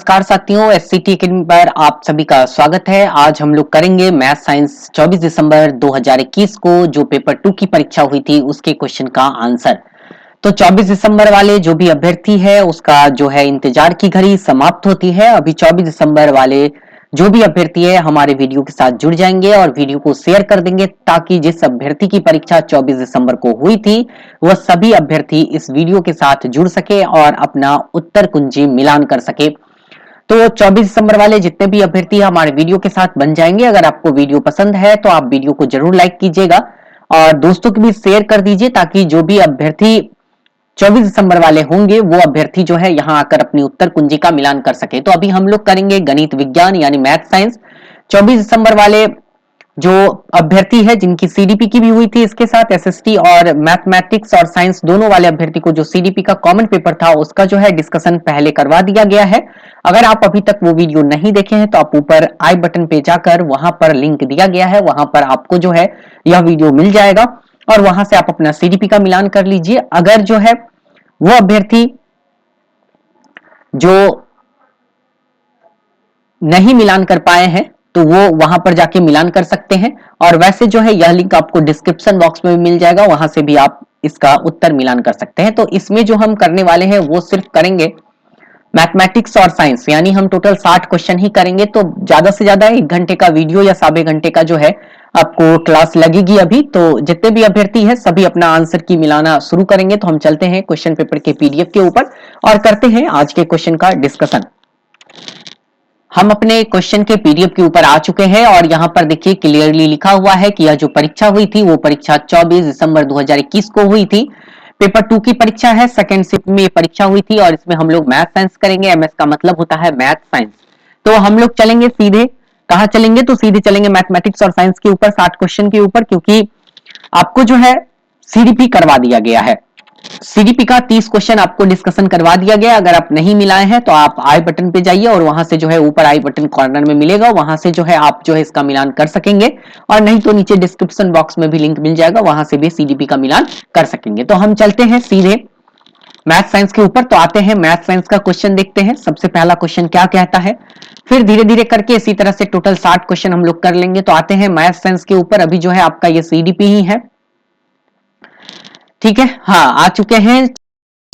नमस्कार साथियों, एससीटी अकेडमी पर आप सभी का स्वागत है। आज हम लोग करेंगे मैथ साइंस 24 दिसंबर 2021 को जो पेपर 2 की परीक्षा हुई थी उसके क्वेश्चन का आंसर। तो 24 दिसंबर वाले जो भी अभ्यर्थी है उसका जो है इंतजार की घड़ी समाप्त होती है। अभी 24 दिसंबर वाले जो भी अभ्यर्थी है हमारे वीडियो के साथ जुड़ जाएंगे और वीडियो को शेयर कर देंगे ताकि जिस अभ्यर्थी की परीक्षा 24 दिसंबर को हुई थी वह सभी अभ्यर्थी इस वीडियो के साथ जुड़ सके और अपना उत्तर कुंजी मिलान कर सके। तो 24 दिसंबर वाले जितने भी अभ्यर्थी हमारे वीडियो के साथ बन जाएंगे। अगर आपको वीडियो पसंद है तो आप वीडियो को जरूर लाइक कीजिएगा और दोस्तों के भी शेयर कर दीजिए ताकि जो भी अभ्यर्थी 24 दिसंबर वाले होंगे वो अभ्यर्थी जो है यहाँ आकर अपनी उत्तर कुंजी का मिलान कर सके। तो अभी हम लोग करेंगे गणित विज्ञान यानी मैथ साइंस। 24 दिसंबर वाले जो अभ्यर्थी है जिनकी सीडीपी की भी हुई थी इसके साथ एसएसटी और मैथमेटिक्स और साइंस दोनों वाले अभ्यर्थी को जो सीडीपी का कॉमन पेपर था उसका जो है डिस्कशन पहले करवा दिया गया है। अगर आप अभी तक वो वीडियो नहीं देखे हैं तो आप ऊपर आई बटन पे जाकर वहां पर लिंक दिया गया है, वहां पर आपको जो है यह वीडियो मिल जाएगा और वहां से आप अपना सीडीपी का मिलान कर लीजिए। अगर जो है वो अभ्यर्थी जो नहीं मिलान कर पाए हैं तो वो वहां पर जाके मिलान कर सकते हैं और वैसे जो है यह लिंक आपको डिस्क्रिप्शन बॉक्स में भी मिल जाएगा, वहां से भी आप इसका उत्तर मिलान कर सकते हैं। तो इसमें जो हम करने वाले हैं वो सिर्फ करेंगे मैथमेटिक्स और साइंस, यानी हम टोटल 60 क्वेश्चन ही करेंगे। तो ज्यादा से ज्यादा 1 घंटे का वीडियो या 1.25 घंटे का जो है आपको क्लास लगेगी। अभी तो जितने भी अभ्यर्थी है सभी अपना आंसर की मिलाना शुरू करेंगे। तो हम चलते हैं क्वेश्चन पेपर के पीडीएफ के ऊपर और करते हैं आज के क्वेश्चन का डिस्कशन। हम अपने क्वेश्चन के पीडीएफ के ऊपर आ चुके हैं और यहाँ पर देखिए क्लियरली लिखा हुआ है कि यह जो परीक्षा हुई थी वो परीक्षा 24 दिसंबर 2021 को हुई थी। पेपर 2 की परीक्षा है, सेकंड शिफ्ट में परीक्षा हुई थी और इसमें हम लोग मैथ साइंस करेंगे। एमएस का मतलब होता है मैथ साइंस। तो हम लोग चलेंगे सीधे, कहाँ चलेंगे तो सीधे चलेंगे मैथमेटिक्स और साइंस के ऊपर 60 क्वेश्चन के ऊपर, क्योंकि आपको जो है सीडीपी करवा दिया गया है। सीडीपी का 30 क्वेश्चन आपको डिस्कशन करवा दिया गया। अगर आप नहीं मिलाए हैं तो आप आई बटन पे जाइए और वहां से जो है ऊपर आई बटन कॉर्नर में मिलेगा, वहां से जो है आप जो है इसका मिलान कर सकेंगे और नहीं तो नीचे डिस्क्रिप्शन बॉक्स में भी लिंक मिल जाएगा, वहां से भी सीडीपी का मिलान कर सकेंगे। तो हम चलते हैं सीधे मैथ साइंस के ऊपर। तो आते हैं मैथ साइंस का क्वेश्चन देखते हैं। सबसे पहला क्वेश्चन क्या कहता है, फिर धीरे धीरे करके इसी तरह से टोटल 60 क्वेश्चन हम लोग कर लेंगे। तो आते हैं मैथ साइंस के ऊपर। अभी जो है आपका ये सीडीपी ही है, ठीक है। हाँ, आ चुके हैं,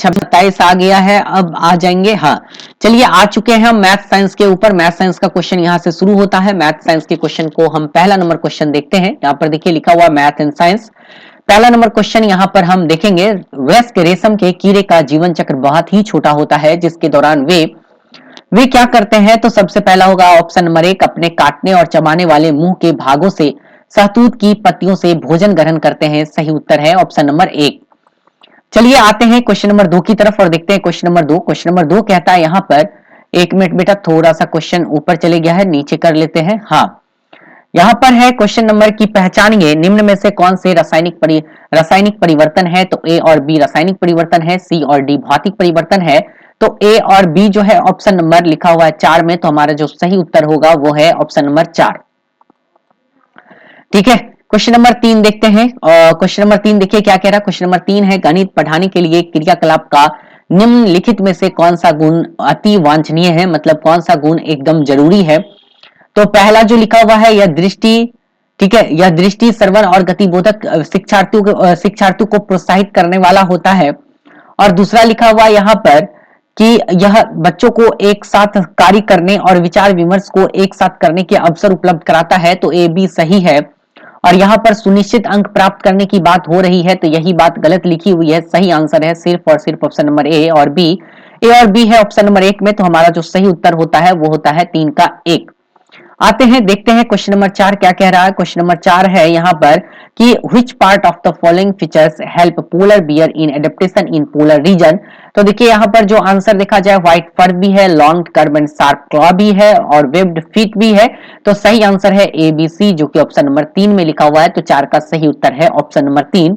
27 आ गया है, अब आ जाएंगे। हाँ चलिए, आ चुके हैं हम मैथ साइंस के ऊपर। मैथ साइंस का क्वेश्चन यहां से शुरू होता है। मैथ साइंस के क्वेश्चन को हम पहला नंबर क्वेश्चन देखते हैं। यहाँ पर देखिए लिखा हुआ मैथ एंड साइंस। पहला नंबर क्वेश्चन यहाँ पर हम देखेंगे, वयस्क रेशम के कीड़े का जीवन चक्र बहुत ही छोटा होता है जिसके दौरान वे क्या करते हैं। तो सबसे पहला होगा ऑप्शन नंबर 1, अपने काटने और चबाने वाले मुंह के भागों से सहतूत की पत्तियों से भोजन ग्रहण करते हैं। सही उत्तर है ऑप्शन नंबर 1। चलिए आते हैं क्वेश्चन नंबर 2 की तरफ और देखते हैं क्वेश्चन नंबर 2। क्वेश्चन नंबर 2 कहता है यहाँ पर, 1 मिनट बेटा, थोड़ा सा क्वेश्चन ऊपर चले गया है, नीचे कर लेते हैं। हाँ, यहाँ पर है क्वेश्चन नंबर की पहचानिए निम्न में से कौन से रासायनिक परिवर्तन है। तो ए और बी रासायनिक परिवर्तन है, सी और डी भौतिक परिवर्तन है। तो ए और बी जो है ऑप्शन नंबर लिखा हुआ है 4 में, तो हमारा जो सही उत्तर होगा वो है ऑप्शन नंबर 4। ठीक है, क्वेश्चन नंबर 3 देखते हैं। क्वेश्चन नंबर 3 देखिए क्या कह रहा है। क्वेश्चन नंबर 3 है, गणित पढ़ाने के लिए क्रियाकलाप का निम्नलिखित में से कौन सा गुण अति वांछनीय है, मतलब कौन सा गुण एकदम जरूरी है। तो पहला जो लिखा हुआ है यह दृष्टि, ठीक है, यह दृष्टि श्रवण और गतिबोधक शिक्षार्थियों को प्रोत्साहित करने वाला होता है। और दूसरा लिखा हुआ यहाँ पर कि यह बच्चों को एक साथ कार्य करने और विचार विमर्श को एक साथ करने के अवसर उपलब्ध कराता है। तो ए बी सही है। और यहाँ पर सुनिश्चित अंक प्राप्त करने की बात हो रही है, तो यही बात गलत लिखी हुई है। सही आंसर है सिर्फ और सिर्फ ऑप्शन नंबर ए और बी। ए और बी है ऑप्शन नंबर 1 में, तो हमारा जो सही उत्तर होता है वो होता है 3 का 1। आते हैं देखते हैं क्वेश्चन नंबर 4 क्या कह रहा है। क्वेश्चन नंबर 4 है यहाँ पर कि which part of the following features help polar bear in adaptation in polar region. तो देखिए यहाँ पर जो आंसर देखा जाए, व्हाइट फर भी है, long curve and sharp claw भी है और वेब्ड फीट भी है। तो सही आंसर है ए बी सी, जो कि ऑप्शन नंबर 3 में लिखा हुआ है। तो 4 का सही उत्तर है ऑप्शन नंबर 3।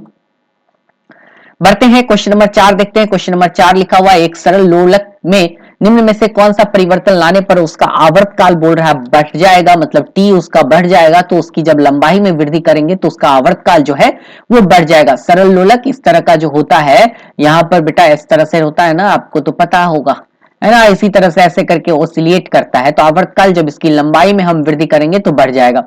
बढ़ते हैं क्वेश्चन नंबर 4 देखते हैं। क्वेश्चन नंबर 4 लिखा हुआ है, एक सरल लोलक में निम्न में से कौन सा परिवर्तन लाने पर उसका आवर्त काल बोल रहा है बढ़ जाएगा, मतलब टी उसका बढ़ जाएगा। तो उसकी जब लंबाई में वृद्धि करेंगे तो उसका आवर्त काल जो है वो बढ़ जाएगा। सरल लोलक इस तरह का जो होता है, यहाँ पर बेटा इस तरह से होता है ना, आपको तो पता होगा, है ना, इसी तरह से ऐसे करके ओसिलेट करता है। तो आवर्तकाल जब इसकी लंबाई में हम वृद्धि करेंगे तो बढ़ जाएगा।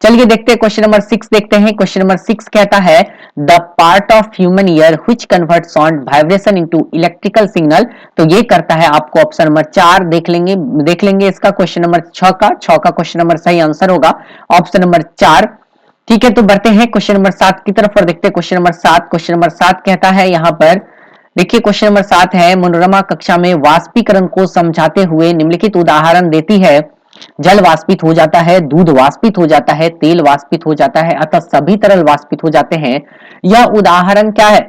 चलिए देखते हैं क्वेश्चन नंबर 6 देखते हैं। क्वेश्चन नंबर 6 कहता है the part of human ear which convert sound vibration into electrical signal. तो ये करता है आपको ऑप्शन नंबर 4 देख लेंगे इसका क्वेश्चन नंबर 6 का क्वेश्चन नंबर सही आंसर होगा ऑप्शन नंबर 4। ठीक है, तो बढ़ते हैं क्वेश्चन नंबर 7 की तरफ और देखते हैं क्वेश्चन नंबर 7। क्वेश्चन नंबर 7 कहता है यहाँ पर, देखिए क्वेश्चन नंबर 7 है, मनोरमा कक्षा में वाष्पीकरण को समझाते हुए निम्नलिखित उदाहरण देती है। जल वाष्पित हो जाता है, दूध वाष्पित हो जाता है, तेल वाष्पित हो जाता है, अतः सभी तरल वाष्पित हो जाते हैं। यह उदाहरण क्या है?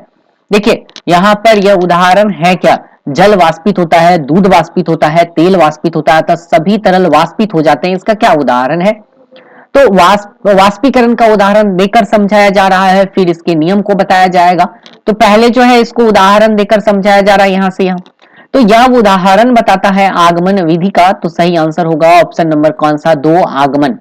देखिए यहां पर यह उदाहरण है क्या? जल वाष्पित होता है, दूध वाष्पित होता है, तेल वाष्पित होता है, अतः सभी तरल वाष्पित हो जाते हैं। इसका क्या उदाहरण है? तो वाष्पीकरण का उदाहरण देकर समझाया जा रहा है, फिर इसके नियम को बताया जाएगा। तो पहले जो है इसको उदाहरण देकर समझाया जा रहा है यहां से यहां। तो यह उदाहरण बताता है आगमन विधि का। तो सही आंसर होगा ऑप्शन नंबर कौन सा? 2 आगमन।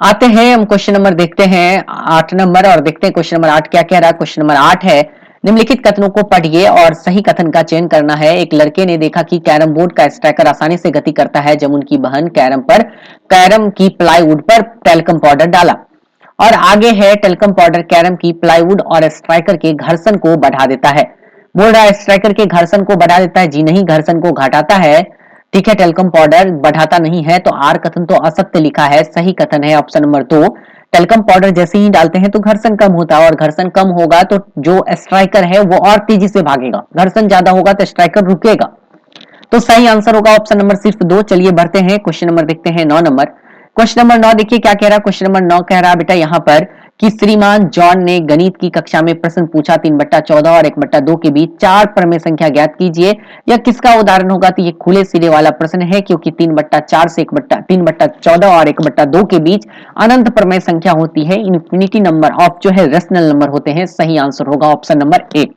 आते हैं हम क्वेश्चन नंबर देखते हैं 8 नंबर और देखते हैं क्वेश्चन नंबर 8 क्या कह रहा है। क्वेश्चन नंबर 8 है, निम्नलिखित कथनों को पढ़िए और सही कथन का चयन करना है। एक लड़के ने देखा कि कैरम बोर्ड का स्ट्राइकर आसानी से गति करता है जब उनकी बहन कैरम की प्लाईवुड पर टेल्कम पाउडर डाला। और आगे है, टेल्कम पाउडर कैरम की प्लाईवुड और स्ट्राइकर के घर्षण को बढ़ा देता है। बोल रहा है स्ट्राइकर के घर्षण को बढ़ा देता है, जी नहीं, घर्षण को घटाता है। ठीक है, टेल्कम पाउडर बढ़ाता नहीं है। तो आर कथन तो असत्य लिखा है, सही कथन है ऑप्शन नंबर 2। टेल्कम पाउडर जैसे ही डालते हैं तो घर्षण कम होता है और घर्षण कम होगा तो जो स्ट्राइकर है वो और तेजी से भागेगा, घर्षण ज्यादा होगा तो स्ट्राइकर रुकेगा। तो सही आंसर होगा ऑप्शन नंबर सिर्फ 2। चलिए बढ़ते हैं क्वेश्चन नंबर देखते हैं 9 नंबर। क्वेश्चन नंबर 9 देखिए क्या कह रहा है। क्वेश्चन नंबर 9 कह रहा है बेटा यहाँ पर कि श्रीमान जॉन ने गणित की कक्षा में प्रश्न पूछा 3/14 और 1/2 के बीच 4 प्रमेय संख्या ज्ञात कीजिए। यह किसका उदाहरण होगा? तो ये खुले सिरे वाला प्रश्न है, क्योंकि 3/4 से 3/14 और 1/2 के बीच अनंत प्रमेय संख्या होती है, इन्फिनिटी नंबर ऑफ जो है रेशनल नंबर होते हैं। सही आंसर होगा ऑप्शन नंबर 1।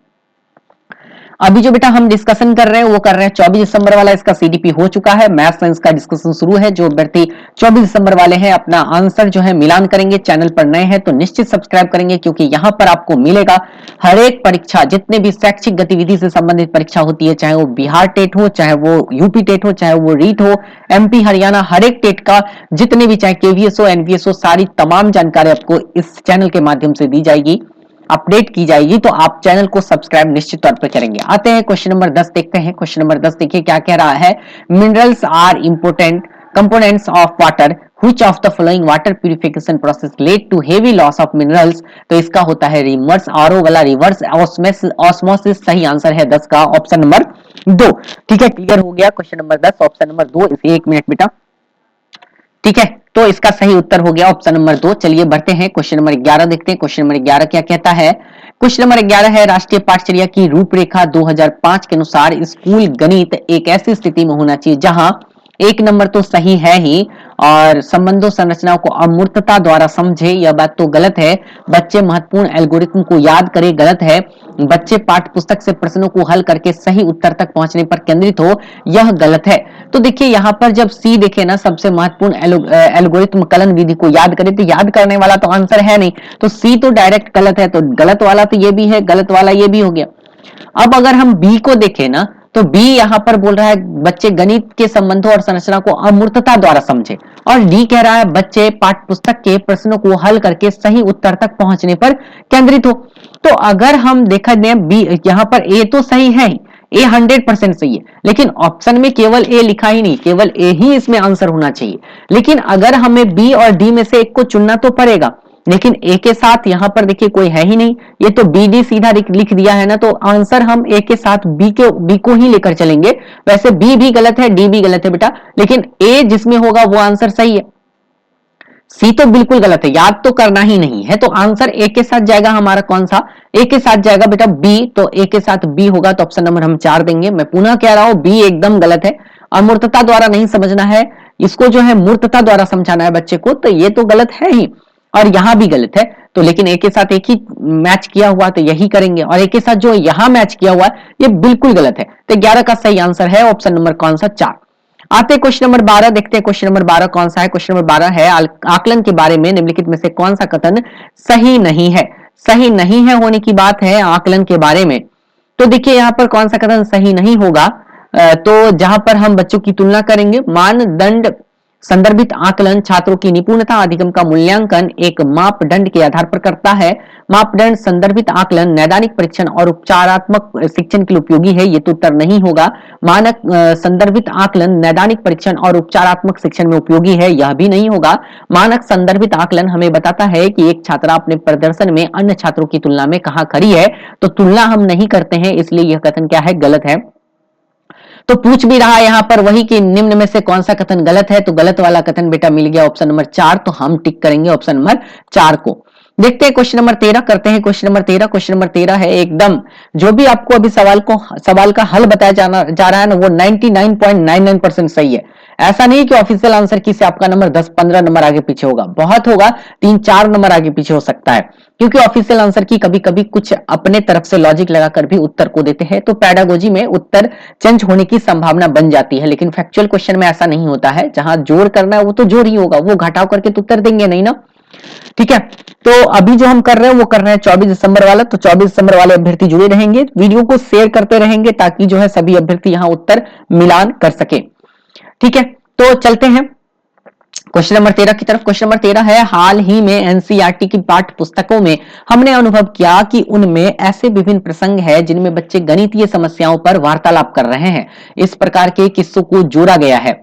अभी जो बेटा हम डिस्कशन कर रहे हैं वो कर रहे हैं 24 दिसंबर वाला, इसका सीडीपी हो चुका है। मैथ साइंस का डिस्कशन शुरू है। जो अभ्यर्थी 24 दिसंबर वाले हैं अपना आंसर जो है मिलान करेंगे। चैनल पर नए हैं तो निश्चित सब्सक्राइब करेंगे, क्योंकि यहाँ पर आपको मिलेगा हर एक परीक्षा, जितने भी शैक्षिक गतिविधि से संबंधित परीक्षा होती है, चाहे वो बिहार टेट हो, चाहे वो यूपी टेट हो, चाहे वो रीट हो, एमपी हरियाणा, हर एक टेट का जितने भी, चाहे केवीएस हो, एनवीएस हो, सारी तमाम जानकारी आपको इस चैनल के माध्यम से दी जाएगी, अपडेट की जाएगी। तो आप चैनल को सब्सक्राइब निश्चित तौर पर करेंगे। आते हैं क्वेश्चन नंबर 10 देखते हैं। क्वेश्चन नंबर 10 देखिए क्या कह रहा है। Minerals are important components of water, which of the following water purification process led to heavy loss of minerals. तो इसका होता है रिवर्स आरओ वाला रिवर्स ऑस्मोसिस। सही आंसर है 10 का ऑप्शन नंबर 2। ठीक है, क्लियर हो गया क्वेश्चन नंबर 10 ऑप्शन नंबर 2। इसे 1 मिनट बेटा। ठीक है, तो इसका सही उत्तर हो गया ऑप्शन नंबर 2। चलिए बढ़ते हैं क्वेश्चन नंबर 11 देखते हैं। क्वेश्चन नंबर 11 क्या कहता है। क्वेश्चन नंबर 11 है, राष्ट्रीय पाठचर्या की रूपरेखा 2005 के अनुसार स्कूल गणित एक ऐसी स्थिति में होना चाहिए जहां 1 नंबर तो सही है ही, और संबंधों संरचनाओं को अमूर्तता द्वारा समझे, यह बात तो गलत है। बच्चे महत्वपूर्ण एल्गोरिथम को याद करें, गलत है। बच्चे पाठ्य पुस्तक से प्रश्नों को हल करके सही उत्तर तक पहुंचने पर केंद्रित हो, यह गलत है। तो देखिए यहाँ पर जब सी देखे ना, सबसे महत्वपूर्ण एल्गोरिथम कलन विधि को याद करें, तो याद करने वाला तो आंसर है नहीं, तो सी तो डायरेक्ट गलत है। तो गलत वाला तो ये भी है, गलत वाला ये भी हो गया। अब अगर हम बी को देखें ना, तो बी यहां पर बोल रहा है बच्चे गणित के संबंधों और संरचना को अमूर्तता द्वारा समझे, और डी कह रहा है बच्चे पाठ्य पुस्तक के प्रश्नों को हल करके सही उत्तर तक पहुंचने पर केंद्रित हो। तो अगर हम देखा दें बी, यहां पर ए तो सही है, ए 100% सही है, लेकिन ऑप्शन में केवल ए लिखा ही नहीं, केवल ए ही इसमें आंसर होना चाहिए। लेकिन अगर हमें बी और डी में से एक को चुनना तो पड़ेगा, लेकिन ए के साथ यहां पर देखिए कोई है ही नहीं, ये तो बी डी सीधा लिख दिया है ना, तो आंसर हम ए के साथ बी को ही लेकर चलेंगे। वैसे बी भी गलत है, डी भी गलत है बेटा, लेकिन ए जिसमें होगा वो आंसर सही है। सी तो बिल्कुल गलत है, याद तो करना ही नहीं है, तो आंसर ए के साथ जाएगा हमारा कौन सा? ए के साथ जाएगा बेटा बी। तो ए के साथ बी होगा, तो ऑप्शन नंबर हम 4 देंगे। मैं पुनः कह रहा हूं बी एकदम गलत है, अमूर्तता द्वारा नहीं समझना है, इसको जो है मूर्तता द्वारा समझाना है बच्चे को, तो ये तो गलत है ही, और यहां भी गलत है। तो लेकिन ए के साथ एक ही मैच किया हुआ तो यही करेंगे, और ए के साथ जो यहां मैच किया हुआ है ये बिल्कुल गलत है। तो 11 का सही आंसर है ऑप्शन नंबर कौन सा? 4। आते क्वेश्चन नंबर 12 देखते हैं। क्वेश्चन नंबर 12 कौन सा है? क्वेश्चन नंबर 12 है, आकलन के बारे में निम्नलिखित में से कौन सा कथन सही नहीं है? सही नहीं है होने की बात है आकलन के बारे में, तो देखिए यहां पर कौन सा कथन सही नहीं होगा। तो जहां पर हम बच्चों की तुलना करेंगे, मानदंड संदर्भित आकलन छात्रों की निपुणता अधिगम का मूल्यांकन एक मापदंड के आधार पर करता है। मापदंड संदर्भित आकलन नैदानिक परीक्षण और उपचारात्मक शिक्षण के लिए उपयोगी है, ये तो उत्तर नहीं होगा। मानक संदर्भित आकलन नैदानिक परीक्षण और उपचारात्मक शिक्षण में उपयोगी है, यह भी नहीं होगा। मानक संदर्भित आकलन हमें बताता है कि एक छात्रा अपने प्रदर्शन में अन्य छात्रों की तुलना में कहां खड़ी है, तो तुलना हम नहीं करते हैं, इसलिए यह कथन क्या है, गलत है। तो पूछ भी रहा है यहां पर वही कि निम्न में से कौन सा कथन गलत है, तो गलत वाला कथन बेटा मिल गया ऑप्शन नंबर 4, तो हम टिक करेंगे ऑप्शन नंबर 4 को। देखते हैं क्वेश्चन नंबर 13 करते हैं। क्वेश्चन नंबर 13, क्वेश्चन नंबर 13 है एकदम जो भी आपको अभी सवाल का हल बताया जा रहा है ना, वो 99.99% सही है। ऐसा नहीं कि ऑफिशियल आंसर की से आपका नंबर 10-15 नंबर आगे पीछे होगा, बहुत होगा, 3-4 नंबर आगे पीछे हो सकता है, क्योंकि ऑफिशियल आंसर की कभी कभी कुछ अपने तरफ से लॉजिक लगाकर भी उत्तर को देते हैं, तो पैडागोजी में उत्तर चेंज होने की संभावना बन जाती है, लेकिन फैक्चुअल क्वेश्चन में ऐसा नहीं होता है। जहां जोड़ करना है वो तो जोड़ ही होगा, वो घटाव करके तो उत्तर देंगे नहीं ना। ठीक है, तो अभी जो हम कर रहे हैं वो कर रहे हैं 24 दिसंबर वाला, तो 24 दिसंबर वाले अभ्यर्थी जुड़े रहेंगे, वीडियो को शेयर करते रहेंगे ताकि जो है सभी अभ्यर्थी यहां उत्तर मिलान कर सके। ठीक है, तो चलते हैं क्वेश्चन नंबर 13 की तरफ। क्वेश्चन नंबर 13 है, हाल ही में एनसीईआरटी की पाठ्य पुस्तकों में हमने अनुभव किया कि उनमें ऐसे विभिन्न प्रसंग हैं जिनमें बच्चे गणितीय समस्याओं पर वार्तालाप कर रहे हैं। इस प्रकार के किस्सों को जोड़ा गया है।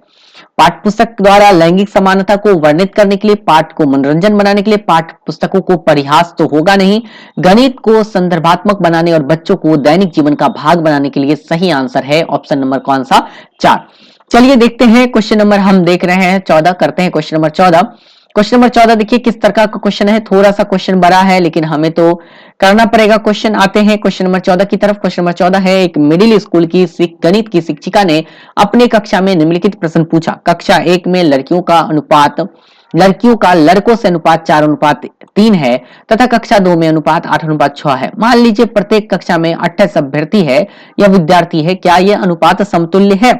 पाठ्य पुस्तक द्वारा लैंगिक समानता को वर्णित करने के लिए, पाठ को मनोरंजन बनाने के लिए, पाठ्य पुस्तकों को परिहास तो होगा नहीं, गणित को संदर्भात्मक बनाने और बच्चों को दैनिक जीवन का भाग बनाने के लिए सही आंसर है ऑप्शन नंबर कौन सा, 4। चलिए देखते हैं क्वेश्चन नंबर हम देख रहे हैं 14, करते हैं क्वेश्चन नंबर 14। क्वेश्चन नंबर 14 देखिए किस तरह का क्वेश्चन है, थोड़ा सा क्वेश्चन बड़ा है लेकिन हमें तो करना पड़ेगा क्वेश्चन। आते हैं क्वेश्चन नंबर 14 की तरफ। क्वेश्चन नंबर 14 है, एक मिडिल स्कूल की गणित की शिक्षिका ने अपने कक्षा में निम्नलिखित प्रश्न पूछा। कक्षा 1 में लड़कियों का लड़कों से अनुपात 4:3 है तथा कक्षा 2 में अनुपात 8:6 है। मान लीजिए प्रत्येक कक्षा में 28 अभ्यर्थी है या विद्यार्थी है, क्या यह अनुपात समतुल्य है?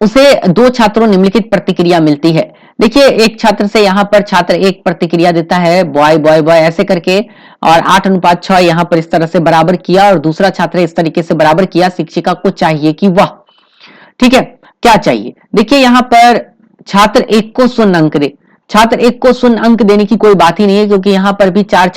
उसे दो छात्रों निम्नलिखित प्रतिक्रिया मिलती है। देखिए एक छात्र से यहाँ पर छात्र एक प्रतिक्रिया देता है बॉय बॉय बॉय ऐसे करके, और 8:6 यहाँ पर इस तरह से बराबर किया, और दूसरा छात्र इस तरीके से बराबर किया। शिक्षिका को चाहिए कि वाह, ठीक है, क्या चाहिए? देखिए यहाँ पर छात्र एक को 0 अंक दे। छात्र एक को 0 अंक देने की कोई बात ही नहीं है, क्योंकि यहाँ पर भी 4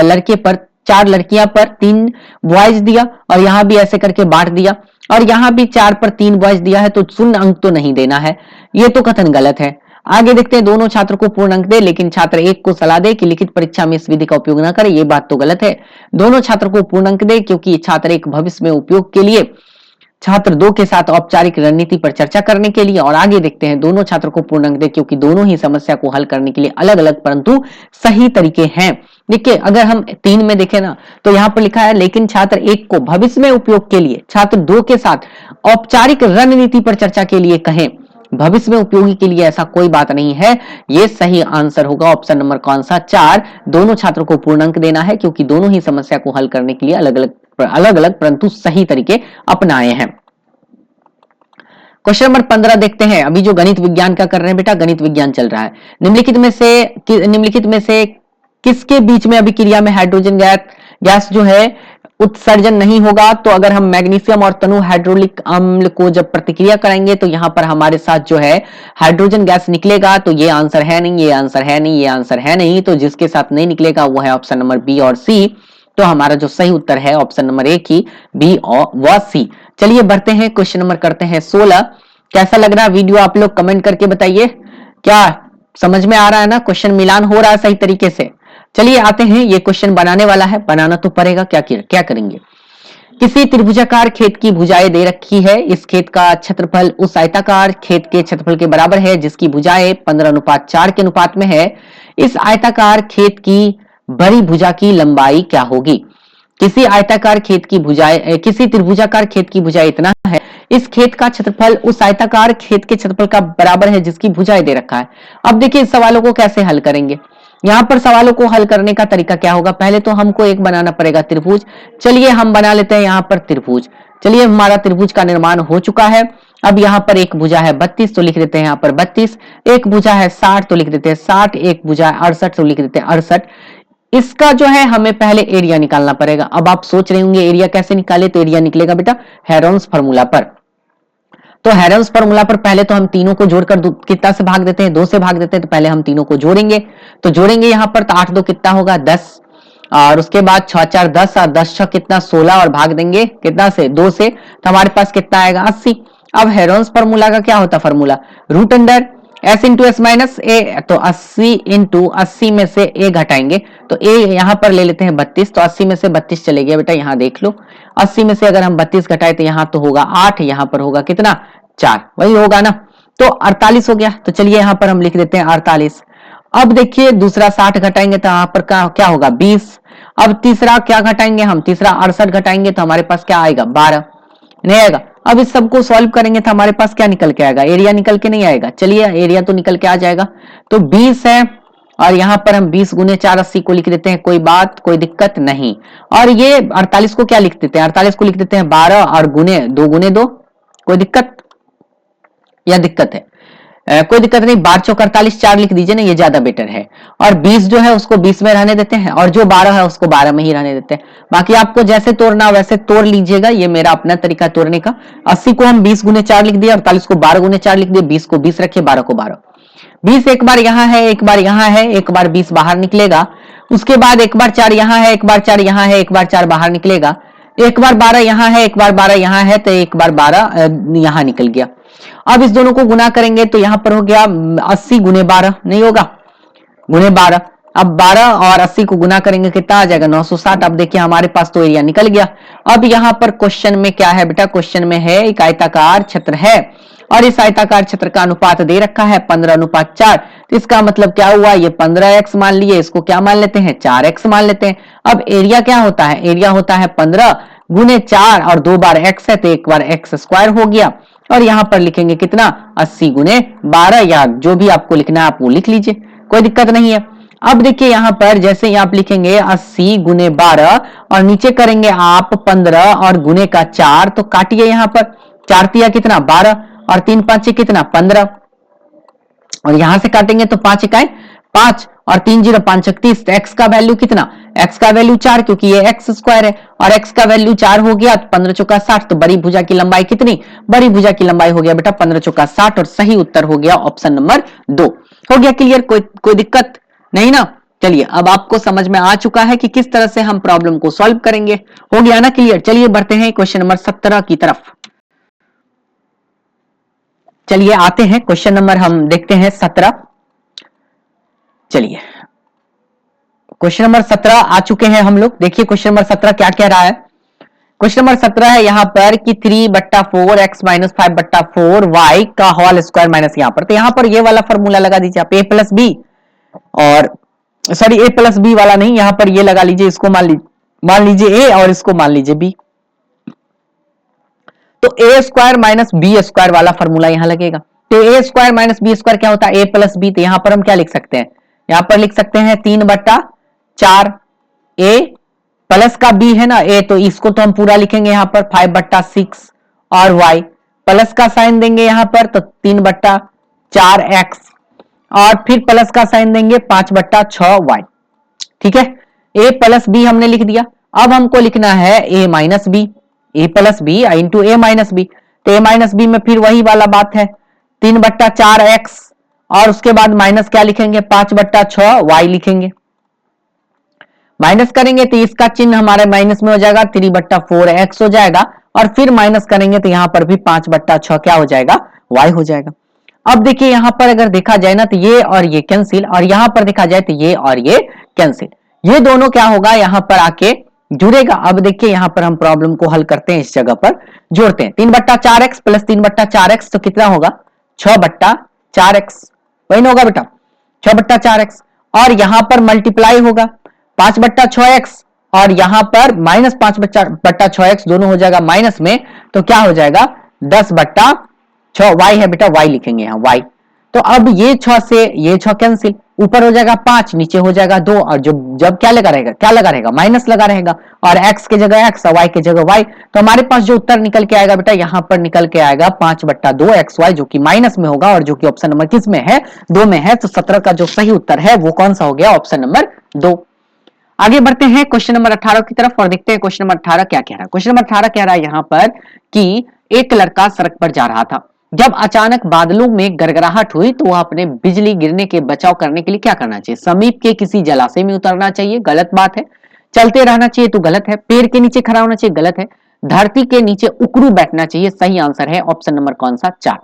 लड़के पर 4 लड़कियां पर 3 बॉयज दिया, और यहाँ भी ऐसे करके बांट दिया, और यहाँ भी 4 पर 3 बॉयज दिया है, तो 0 अंक तो नहीं देना है, ये तो कथन गलत है। आगे देखते हैं, दोनों छात्र को पूर्ण अंक दे लेकिन छात्र एक को सलाह दे कि लिखित परीक्षा में इस विधि का उपयोग न करे, ये बात तो गलत है। दोनों छात्र को पूर्ण अंक दे क्योंकि छात्र एक भविष्य में उपयोग के लिए छात्र 2 के साथ औपचारिक रणनीति पर चर्चा करने के लिए। और आगे देखते हैं, दोनों छात्रों को पूर्ण अंक दे क्योंकि दोनों ही समस्या को हल करने के लिए अलग अलग परंतु सही तरीके हैं। देखिए अगर हम 3 में देखें ना, तो यहाँ पर लिखा है लेकिन छात्र 1 को भविष्य में उपयोग के लिए छात्र 2 के साथ औपचारिक रणनीति पर चर्चा के लिए कहें, भविष्य में उपयोगी के लिए ऐसा कोई बात नहीं है। ये सही आंसर होगा ऑप्शन नंबर कौन सा, 4। दोनों छात्रों को पूर्ण अंक देना है क्योंकि दोनों ही समस्या को हल करने के लिए अलग अलग परंतु सही तरीके अपनाए हैं। क्वेश्चन नंबर 15 देखते हैं। अभी जो गणित विज्ञान का कर रहे हैं बेटा, गणित विज्ञान चल रहा है। निम्नलिखित में से किसके बीच में अभिक्रिया में हाइड्रोजन गैस जो है उत्सर्जन नहीं होगा? तो अगर हम मैग्नीशियम और तनु हाइड्रोलिक अम्ल को जब प्रतिक्रिया करेंगे तो यहां पर हमारे साथ जो है हाइड्रोजन गैस निकलेगा, तो ये आंसर है नहीं, ये आंसर है नहीं, ये आंसर है नहीं, तो जिसके साथ नहीं निकलेगा वो है ऑप्शन नंबर बी और सी। तो हमारा जो सही उत्तर है ऑप्शन नंबर 1 ही, बी और व सी। चलिए बढ़ते हैं, क्वेश्चन नंबर करते हैं 16। कैसा लग रहा है वीडियो, आप लोग कमेंट करके बताइए। क्या समझ में आ रहा है ना, क्वेश्चन मिलान हो रहा है सही तरीके से? चलिए आते हैं, ये क्वेश्चन बनाने वाला है, बनाना तो पड़ेगा, क्या करेंगे। किसी त्रिभुजाकार खेत की भुजाएं दे रखी है। इस खेत का क्षेत्रफल उस आयताकार खेत के क्षेत्रफल के बराबर है जिसकी भुजाएं 15:4 के अनुपात में है। इस आयताकार खेत की बड़ी भुजा की लंबाई क्या होगी? किसी त्रिभुजाकार खेत की भुजा इतना है, इस खेत का क्षेत्रफल उस आयताकार खेत के क्षेत्रफल का बराबर है जिसकी भुजाएं दे रखा है। अब देखिए इस सवालों को कैसे हल करेंगे। यहाँ पर सवालों को हल करने का तरीका क्या होगा, पहले तो हमको एक बनाना पड़ेगा त्रिभुज। चलिए हम बना लेते हैं यहाँ पर त्रिभुज। चलिए हमारा त्रिभुज का निर्माण हो चुका है। अब यहाँ पर एक भुजा है 32 तो लिख देते हैं यहाँ पर 32, एक भुजा है 60 तो लिख देते हैं 60, एक भुजा है 68 तो लिख देते हैं 68। इसका जो है हमें पहले एरिया निकालना पड़ेगा। अब आप सोच रहे होंगे एरिया कैसे निकाले, तो एरिया निकलेगा बेटा हेरोन्स फार्मूला पर। तो हेरोन्स फार्मूला पर पहले तो हम तीनों को जोड़कर कितना से भाग देते हैं, 2 से भाग देते हैं। तो पहले हम तीनों को जोड़ेंगे, तो जोड़ेंगे यहां पर, तो 8 2 कितना होगा 10, और उसके बाद 6 4 10 और 10 6 कितना 16, और भाग देंगे कितना से 2 से, तो हमारे पास कितना आएगा 80। अब हेरोन्स फार्मूला का क्या होता है formula, root under s into S minus A, तो 80 इंटू 80 में से a घटाएंगे, तो a यहां पर ले लेते हैं 32, तो 80 में से 32 चले गया बेटा, यहां देख लो 80 में से अगर हम 32 घटाए तो यहां तो होगा 8, यहां पर होगा कितना 4, वही होगा ना, तो 48 हो गया। तो चलिए यहां पर हम लिख देते हैं 48। अब देखिए दूसरा 60 घटाएंगे तो यहां पर क्या होगा 20। अब तीसरा क्या घटाएंगे हम, तीसरा 68 घटाएंगे तो हमारे पास क्या आएगा 12, नहीं आएगा। अब इस सबको सॉल्व करेंगे तो हमारे पास क्या निकल के आएगा, एरिया निकल के नहीं आएगा। चलिए एरिया तो निकल के आ जाएगा, तो 20 है, और यहां पर हम 20 गुने 4 80 को लिख देते हैं, कोई बात कोई दिक्कत नहीं। और ये 48 को क्या लिख देते हैं, 48 को लिख देते हैं 12 और गुने 2, कोई दिक्कत या दिक्कत है, कोई दिक्कत नहीं, 12 चौक 48, 4 लिख दीजिए ना, ये ज्यादा बेटर है। और 20 जो है उसको 20 में रहने देते हैं, और जो 12 है उसको 12 में ही रहने देते हैं। बाकी आपको जैसे तोड़ना वैसे तोड़ लीजिएगा, ये मेरा अपना तरीका तोड़ने का। 80 को हम 20 गुने 4 लिख दिए, 48 को 12 गुने 4 लिख दिए, 20 को 20 रखिए, 12 को 12। 20 एक बार यहाँ है, एक बार यहाँ है, एक बार 20 बाहर निकलेगा, उसके बाद एक बार 4 यहाँ है, एक बार 4 यहाँ है, एक बार 4 बाहर निकलेगा, एक बार 12 यहाँ है, एक बार 12 यहाँ है, तो एक बार 12 यहाँ निकल गया। अब इस दोनों को गुना करेंगे तो यहां पर हो गया 80 गुने 12, नहीं होगा गुने 12। अब 12 और 80 को गुना करेंगे कितना आ जाएगा 960। अब देखिए हमारे पास तो एरिया निकल गया। अब यहां पर क्वेश्चन में क्या है बेटा, क्वेश्चन में है एक आयताकार क्षेत्र है, और इस आयताकार क्षेत्र का अनुपात दे रखा है 15:4। तो इसका मतलब क्या हुआ, ये 15x मान लिए, इसको क्या मान लेते हैं 4x मान लेते हैं। अब एरिया क्या होता है, एरिया होता है 15 गुने 4, और 2 बार x है तो एक बार x स्क्वायर हो गया, और यहां पर लिखेंगे कितना 80 गुने 12, या जो भी आपको लिखना है आप वो लिख लीजिए, कोई दिक्कत नहीं है। अब देखिए यहां पर जैसे ही आप लिखेंगे 80 गुने 12 और नीचे करेंगे आप 15 और गुने का 4, तो काटिए यहां पर 4 तिया कितना 12 और 3 5 कितना 15, और यहां से काटेंगे तो 5 इकाई 5 और 3 0 5 30। एक्स का वैल्यू कितना, एक्स का वैल्यू 4, क्योंकि ये एक्स स्क्वायर है, और एक्स का वैल्यू 4 हो गया, 15 चौका 60। तो बड़ी भुजा की लंबाई कितनी, बड़ी भुजा की लंबाई हो गया बेटा 15 चौका 60, और सही उत्तर हो गया ऑप्शन नंबर 2। हो गया क्लियर, कोई दिक्कत नहीं ना। चलिए अब आपको समझ में आ चुका है कि किस तरह से हम प्रॉब्लम को सॉल्व करेंगे, हो गया ना क्लियर। चलिए बढ़ते हैं क्वेश्चन नंबर 17 की तरफ। चलिए आते हैं क्वेश्चन नंबर हम देखते हैं 17। चलिए क्वेश्चन नंबर 17 आ चुके हैं हम लोग। देखिए क्वेश्चन नंबर 17 क्या कह रहा है। क्वेश्चन नंबर 17 है यहां पर कि 3/4 x माइनस 5/4 y का होल स्क्वायर माइनस यहां पर, तो यहां पर ये वाला फॉर्मूला लगा दीजिए आप, a प्लस बी, और सॉरी a प्लस बी वाला नहीं, यहां पर ये लगा लीजिए, इसको मान लीजिए a और इसको मान लीजिए b, तो a square minus B square वाला फॉर्मूला यहां लगेगा। तो a square minus B square क्या होता है, a प्लस बी, तो यहां पर हम क्या लिख सकते हैं, यहां पर लिख सकते हैं 3/4 a प्लस का b है ना a, तो इसको तो हम पूरा लिखेंगे यहां पर 5/6, और y प्लस का साइन देंगे यहां पर तो 3/4x, और फिर प्लस का साइन देंगे 5/6y। ठीक है, a प्लस बी हमने लिख दिया। अब हमको लिखना है a minus B, a plus B into a minus B, तो a माइनस बी में फिर वही वाला बात है 3/4x, और उसके बाद माइनस क्या लिखेंगे 5/6y लिखेंगे, माइनस करेंगे तो इसका चिन्ह हमारे माइनस में हो जाएगा 3/4x हो जाएगा, और फिर माइनस करेंगे तो यहां पर भी 5/6 क्या हो जाएगा y हो जाएगा। अब देखिए यहां पर अगर देखा जाए ना तो ये और ये कैंसिल, और यहां पर देखा जाए तो ये और ये कैंसिल, ये दोनों क्या होगा यहां पर आके जुड़ेगा। अब देखिए यहां पर हम प्रॉब्लम को हल करते हैं, इस जगह पर जोड़ते हैं 3/4x प्लस 3/4x, तो कितना होगा 6/4x, वही ना होगा बेटा 6/4x, और यहां पर मल्टीप्लाई होगा 5/6x, और यहां पर माइनस 5/6x, दोनों हो जाएगा माइनस में, तो क्या हो जाएगा 10/6 y है बेटा, y लिखेंगे यहां y। तो अब ये 6 से ये 6 कैंसिल, ऊपर हो जाएगा 5, नीचे हो जाएगा 2, और जब क्या लगा रहेगा माइनस लगा रहेगा, और x के जगह x और y के जगह y, तो हमारे पास जो उत्तर निकल के आएगा बेटा यहां पर निकल के आएगा 5/2xy, जो कि माइनस में होगा, और जो कि ऑप्शन नंबर किस में है 2 में है। तो 17 का जो सही उत्तर है वो कौन सा हो गया ऑप्शन नंबर 2। आगे बढ़ते हैं क्वेश्चन नंबर 18 की तरफ और देखते हैं क्वेश्चन नंबर 18 क्या कह रहा है। क्वेश्चन नंबर 18 कह रहा है यहाँ पर कि एक लड़का सड़क पर जा रहा था, जब अचानक बादलों में गड़गड़ाहट हुई तो वह अपने बिजली गिरने के बचाव करने के लिए क्या करना चाहिए। समीप के किसी जलाशय में उतरना चाहिए, गलत बात है। चलते रहना चाहिए तो गलत है। पेड़ के नीचे खड़ा होना चाहिए, गलत है। धरती के नीचे उकड़ू बैठना चाहिए, सही आंसर है ऑप्शन नंबर कौन सा, 4।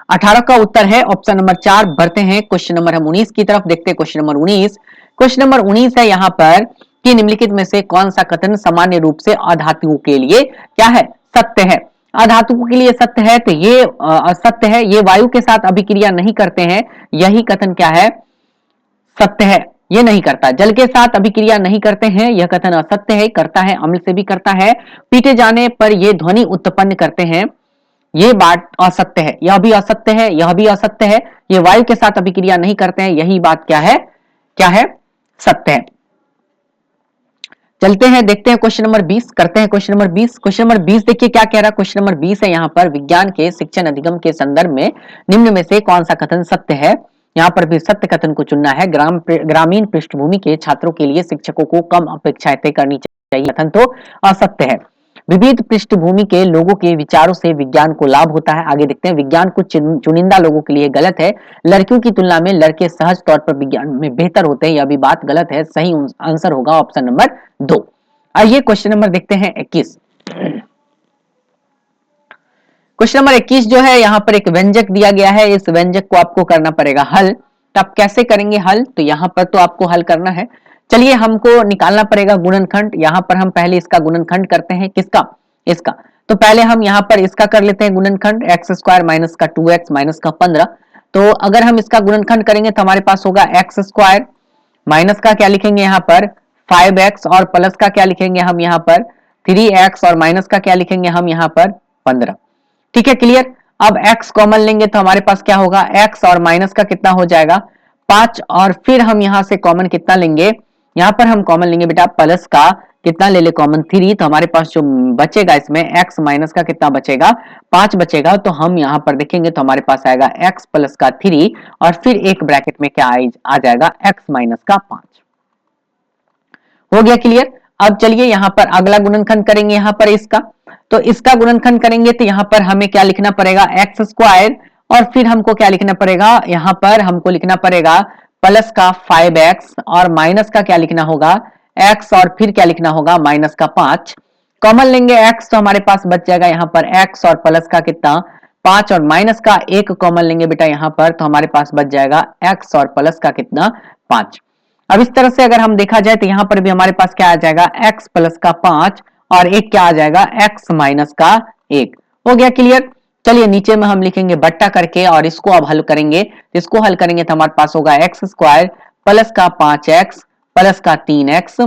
18 का उत्तर है ऑप्शन नंबर 4। बढ़ते हैं क्वेश्चन नंबर हम 19 की तरफ, देखते हैं क्वेश्चन नंबर 19। क्वेश्चन नंबर 19 है यहाँ पर कि निम्नलिखित में से कौन सा कथन सामान्य रूप से अधातुओं के लिए क्या है, सत्य है। अधातुओं के लिए सत्य है तो ये असत्य है, ये वायु के साथ अभिक्रिया नहीं करते हैं, यही कथन क्या है, सत्य है। ये नहीं करता, जल के साथ अभिक्रिया नहीं करते हैं, यह कथन असत्य है। करता है, अम्ल से भी करता है। पीटे जाने पर ये ध्वनि उत्पन्न करते हैं, ये बात असत्य है। यह भी असत्य है, यह भी असत्य है। ये वायु के साथ अभिक्रिया नहीं करते हैं, यही बात क्या है, क्या है, सत्य है। चलते हैं, देखते हैं क्वेश्चन नंबर 20, करते हैं क्वेश्चन नंबर 20। क्वेश्चन नंबर 20 देखिए क्या कह रहा है। क्वेश्चन नंबर 20 है यहाँ पर, विज्ञान के शिक्षण अधिगम के संदर्भ में निम्न में से कौन सा कथन सत्य है। यहाँ पर भी सत्य कथन को चुनना है। ग्रामीण पृष्ठभूमि के छात्रों के लिए शिक्षकों को कम अपेक्षाएं तय करनी चाहिए, कथन तो असत्य है। विविध पृष्ठभूमि के लोगों के विचारों से विज्ञान को लाभ होता है। आगे देखते हैं, विज्ञान कुछ चुनिंदा लोगों के लिए गलत है। लड़कियों की तुलना में लड़के सहज तौर पर विज्ञान में बेहतर होते हैं, यह भी बात गलत है। सही आंसर होगा ऑप्शन नंबर 2। आइए क्वेश्चन नंबर देखते हैं 21। क्वेश्चन नंबर 21 जो है यहाँ पर एक व्यंजक दिया गया है, इस व्यंजक को आपको करना पड़ेगा हल। तो आप कैसे करेंगे हल, तो यहाँ पर तो आपको हल करना है। चलिए हमको निकालना पड़ेगा गुणनखंड। यहाँ पर हम पहले इसका गुणनखंड करते हैं, किसका, इसका। तो पहले हम यहाँ पर इसका कर लेते हैं गुणनखंड, एक्स स्क्वायर माइनस का 2x माइनस का 15। तो अगर हम इसका गुणनखंड करेंगे तो हमारे पास होगा एक्स स्क्वायर माइनस का क्या लिखेंगे यहाँ पर 5x और प्लस का क्या लिखेंगे हम यहाँ पर 3x और माइनस का क्या लिखेंगे हम यहाँ पर 15। ठीक है, क्लियर। अब x कॉमन लेंगे तो हमारे पास क्या होगा, x और माइनस का कितना हो जाएगा 5, और फिर हम यहां से कॉमन कितना लेंगे, यहां पर हम कॉमन लेंगे बेटा प्लस का कितना ले ले कॉमन 3। तो हमारे पास जो बचेगा इसमें x माइनस का कितना बचेगा 5 बचेगा। तो हम यहां पर देखेंगे तो हमारे पास आएगा x प्लस का 3 और फिर एक ब्रैकेट में क्या आ जाएगा x माइनस का 5। हो गया क्लियर। अब चलिए यहां पर अगला गुणनखंड करेंगे, यहां पर इसका। तो इसका गुणनखंड करेंगे तो यहां पर हमें क्या लिखना पड़ेगा एक्स स्क्वायर, और फिर हमको क्या लिखना पड़ेगा, यहां पर हमको लिखना पड़ेगा प्लस का 5x और माइनस का क्या लिखना होगा x और फिर क्या लिखना होगा माइनस का 5। कॉमन लेंगे x तो हमारे पास बच जाएगा यहाँ पर x और प्लस का कितना 5 और माइनस का 1 कॉमन लेंगे बेटा यहाँ पर, तो हमारे पास बच जाएगा x और प्लस का कितना 5। अब इस तरह से अगर हम देखा जाए तो यहां पर भी हमारे पास क्या आ जाएगा x प्लस का 5 और एक क्या आ जाएगा x माइनस का 1। हो गया क्लियर। चलिए नीचे में हम लिखेंगे बट्टा करके और इसको अब हल करेंगे। इसको हल करेंगे तो हमारे पास होगा एक्स स्क्वायर प्लस का 5x प्लस का 3x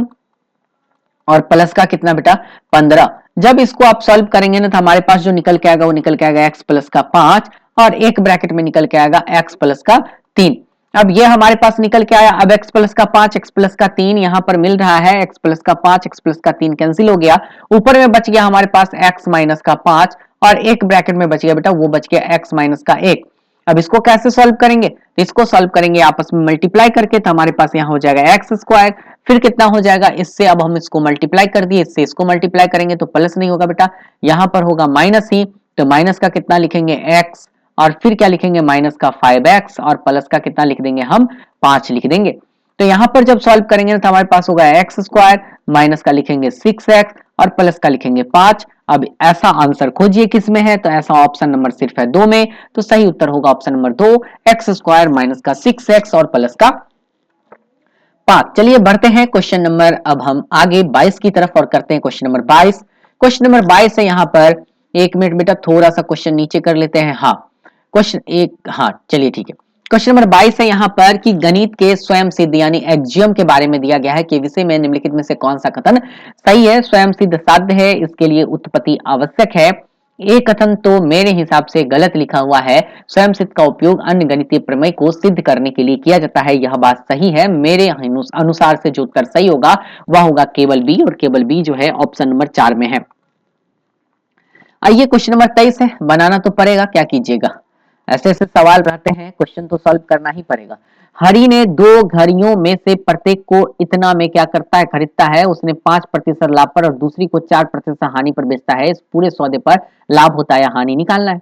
और प्लस का कितना बेटा 15। जब इसको आप सॉल्व करेंगे ना तो हमारे पास जो निकल के आएगा वो निकल के आएगा x प्लस का 5 और एक ब्रैकेट में निकल के आएगा x प्लस का 3। अब ये हमारे पास निकल के आया। अब x प्लस का 5 x प्लस का 3 यहाँ पर मिल रहा है, x प्लस का 5 x प्लस का 3 कैंसिल हो गया, ऊपर में बच गया हमारे पास x माइनस का 5 और एक ब्रैकेट में बच गया बेटा वो बच गया x माइनस का 1। अब इसको कैसे सॉल्व करेंगे, इसको सॉल्व करेंगे आपस में मल्टीप्लाई करके, तो हमारे पास यहाँ हो जाएगा एक्स स्क्वायर, फिर कितना हो जाएगा इससे, अब हम इसको मल्टीप्लाई कर दिए, इससे इसको मल्टीप्लाई करेंगे तो प्लस नहीं होगा बेटा, यहाँ पर होगा माइनस ही, तो माइनस का कितना लिखेंगे x और फिर क्या लिखेंगे माइनस का 5x और प्लस का कितना लिख देंगे हम 5 लिख देंगे। तो यहाँ पर जब सॉल्व करेंगे तो हमारे पास होगा एक्स स्क्वायर माइनस का लिखेंगे 6x और प्लस का लिखेंगे 5। अब ऐसा आंसर खोजिए किस में है, तो ऐसा ऑप्शन नंबर सिर्फ है 2 में, तो सही उत्तर होगा option number 2 x square minus का 6x और प्लस का 5। चलिए बढ़ते हैं क्वेश्चन नंबर अब हम आगे 22 की तरफ और करते हैं क्वेश्चन नंबर 22। क्वेश्चन नंबर 22 है यहाँ पर, एक मिनट बेटा थोड़ा सा क्वेश्चन नीचे कर लेते हैं। हाँ क्वेश्चन एक, हाँ चलिए ठीक है। क्वेश्चन नंबर 22 है यहाँ पर कि गणित के स्वयं सिद्ध यानी एक्जियम के बारे में दिया गया है कि विषय में निम्नलिखित में से कौन सा कथन सही है। स्वयं सिद्ध साध्य है, इसके लिए उत्पत्ति आवश्यक है। एक कथन तो मेरे हिसाब से गलत लिखा हुआ है, स्वयं सिद्ध का उपयोग अन्य गणितीय प्रमेय को सिद्ध करने के लिए किया जाता है, यह बात सही है। मेरे अनुसार से जो उत्तर सही होगा वह होगा केवल बी, और केवल बी जो है ऑप्शन नंबर 4 में है। आइए क्वेश्चन नंबर 23 है, बनाना तो पड़ेगा, क्या कीजिएगा, ऐसे ऐसे सवाल रहते हैं, क्वेश्चन तो सॉल्व करना ही पड़ेगा। हरि ने दो घड़ियों में से प्रत्येक को इतना में क्या करता है, खरीदता है। उसने 5% लाभ पर और दूसरी को 4% हानि पर बेचता है। इस पूरे सौदे पर लाभ होता है या हानि निकालना है।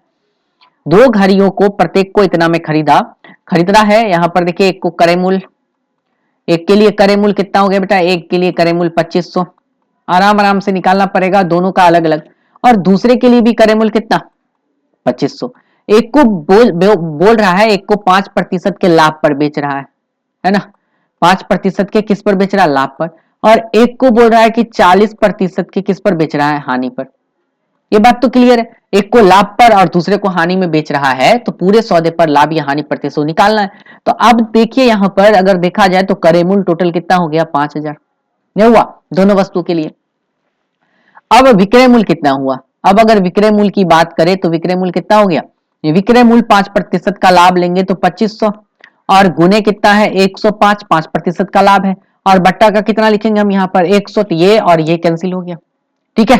दो घड़ियों को प्रत्येक को इतना में खरीदना है। यहाँ पर देखिए, एक को क्रय मूल्य, एक के लिए क्रय मूल्य कितना हो गया बेटा, एक के लिए क्रय मूल्य 2500, आराम आराम से निकालना पड़ेगा दोनों का अलग अलग। और दूसरे के लिए भी क्रय मूल्य कितना, 2500। एक को बोल रहा है, एक को 5% के लाभ पर बेच रहा है ना, 5% के किस पर बेच रहा है, लाभ पर। और एक को बोल रहा है कि 40% के किस पर बेच रहा है, हानि पर। ये बात तो क्लियर है। एक को लाभ पर और दूसरे को हानि में बेच रहा है, तो पूरे सौदे पर लाभ या हानि प्रतिशत निकालना है। तो अब देखिए, यहां पर अगर देखा जाए तो क्रय मूल्य टोटल कितना हो गया, 5000 यह हुआ दोनों वस्तु के लिए। अब विक्रय मूल्य कितना हुआ, अब अगर विक्रय मूल्य की बात करें तो विक्रय मूल्य कितना हो गया, विक्रय मूल्य 5% का लाभ लेंगे तो 2500 और गुने कितना है 105, 5% का लाभ है और बट्टा का कितना लिखेंगे हम यहाँ पर 100, तो ये और ये कैंसिल हो गया। ठीक है,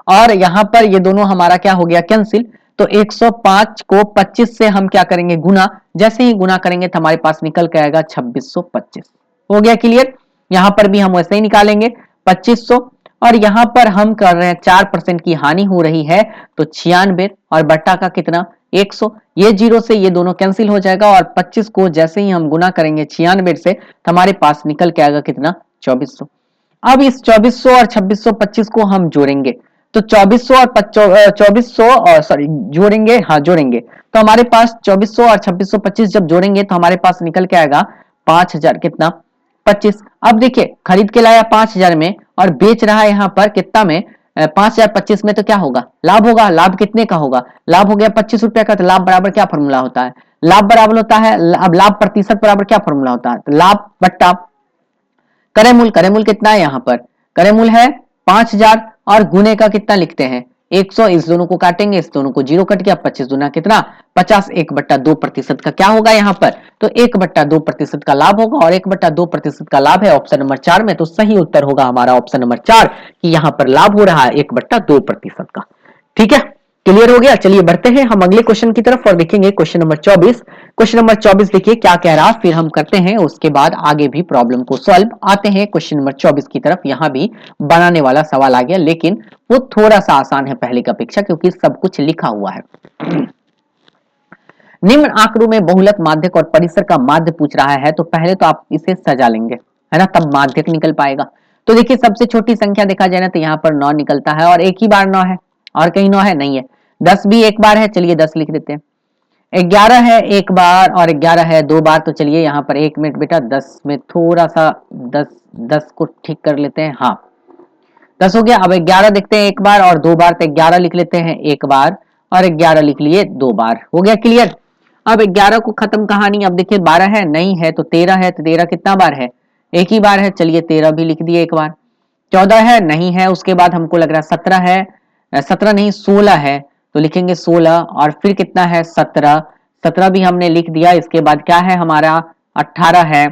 और यहाँ पर ये दोनों हमारा क्या हो गया, कैंसिल। तो 105 को 25 से हम क्या करेंगे, गुना। जैसे ही गुना करेंगे तो हमारे पास निकल के आएगा 2625। हो गया क्लियर। यहाँ पर भी हम वैसे ही निकालेंगे 2500 और यहाँ पर हम कर रहे हैं 4% की हानि हो रही है तो 96 और बट्टा का कितना 100। ये जीरो से ये दोनों कैंसिल हो जाएगा और 25 को जैसे ही हम गुना करेंगे 96 से तो हमारे पास निकल के आएगा कितना 2400। अब इस 2400 और 2625 को हम जोड़ेंगे तो 2400 और 2400 और सॉरी जोड़ेंगे, हाँ जोड़ेंगे तो हमारे पास 2400 और 2625 जब जोड़ेंगे तो हमारे पास निकल के आएगा 5000 कितना 25। अब देखिए, खरीद के लाया 5000 में और बेच रहा है यहाँ पर कितना में 5025 में, तो क्या होगा, लाभ होगा। लाभ कितने का होगा, लाभ हो गया 25 रुपए का। तो लाभ बराबर क्या फॉर्मूला होता है, लाभ बराबर होता है, अब लाभ प्रतिशत बराबर क्या फॉर्मूला होता है, तो लाभ बट्टा क्रय मूल्य। क्रय मूल्य कितना है यहाँ पर, क्रय मूल्य है 5000 और गुने का कितना लिखते हैं 100। इस दोनों को काटेंगे, इस दोनों को जीरो कट गया, 25 गुना कितना 50, 1/2% का क्या होगा यहाँ पर, तो 1/2% का लाभ होगा और 1/2% का लाभ है ऑप्शन नंबर 4 में। तो सही उत्तर होगा हमारा ऑप्शन नंबर 4 कि यहाँ पर लाभ हो रहा है 1/2% का। ठीक है, क्लियर हो गया। चलिए बढ़ते हैं हम अगले क्वेश्चन की तरफ और देखेंगे क्वेश्चन नंबर 24। क्वेश्चन नंबर 24 देखिए क्या कह रहा, फिर हम करते हैं उसके बाद आगे भी प्रॉब्लम को सॉल्व। आते हैं क्वेश्चन नंबर 24 की तरफ। यहां भी बनाने वाला सवाल आ गया, लेकिन वो थोड़ा सा आसान है पहले की अपेक्षा, क्योंकि सब कुछ लिखा हुआ है। निम्न आंकड़ों में बहुलक, माध्यक और परिसर का माध्य पूछ रहा है, तो पहले तो आप इसे सजा लेंगे, है ना, तब माध्यक निकल पाएगा। तो देखिए, सबसे छोटी संख्या देखा जाए ना तो यहाँ पर 9 निकलता है और एक ही बार 9 है, और कहीं 9 है नहीं है। 10 भी एक बार है, चलिए 10 लिख देते हैं। 11 है एक बार और 11 है 2 बार, तो चलिए यहाँ पर 1 मिनट बेटा, 10 में थोड़ा सा 10 को ठीक कर लेते हैं। हाँ 10 हो गया। अब 11 देखते हैं एक बार और 2 बार, तो 11 लिख लेते हैं एक बार और 11 लिख लिए 2 बार। हो गया क्लियर। अब 11 को खत्म कहानी। अब देखिए 12 है नहीं है तो 13 है, तो 13 कितना बार है, एक ही बार है, चलिए 13 भी लिख दिए एक बार। 14 है नहीं है, उसके बाद हमको लग रहा है 17 है, 17 नहीं 16 है, तो लिखेंगे 16 और फिर कितना है 17, 17 भी हमने लिख दिया। इसके बाद क्या है हमारा 18 है,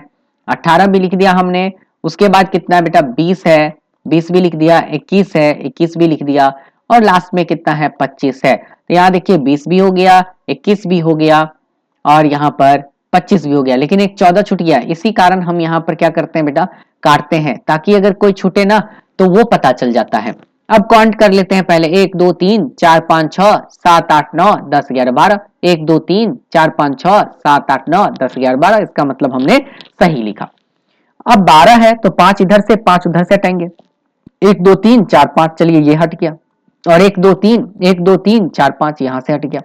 18 भी लिख दिया हमने। उसके बाद कितना है बेटा 20 है, 20 भी लिख दिया। 21 है, 21 भी लिख दिया और लास्ट में कितना है 25 है। तो यहाँ देखिए 20 भी हो गया, 21 भी हो गया और यहाँ पर 25 भी हो गया, लेकिन एक 14 छूट गया। इसी कारण हम यहाँ पर क्या करते हैं बेटा, काटते हैं, ताकि अगर कोई छूटे ना तो वो पता चल जाता है। अब काउंट कर लेते हैं पहले, 1 2 3 4 5 6 7 8 9 10 11 12। 1 2 3 4 5 6 7 8 9 10 11 12, इसका मतलब हमने सही लिखा। अब 12 है तो 5 इधर से 5 उधर से हटाएंगे। 1 2 3 4 5, चलिए ये हट गया और 1 2 3 4 5 यहां से हट गया।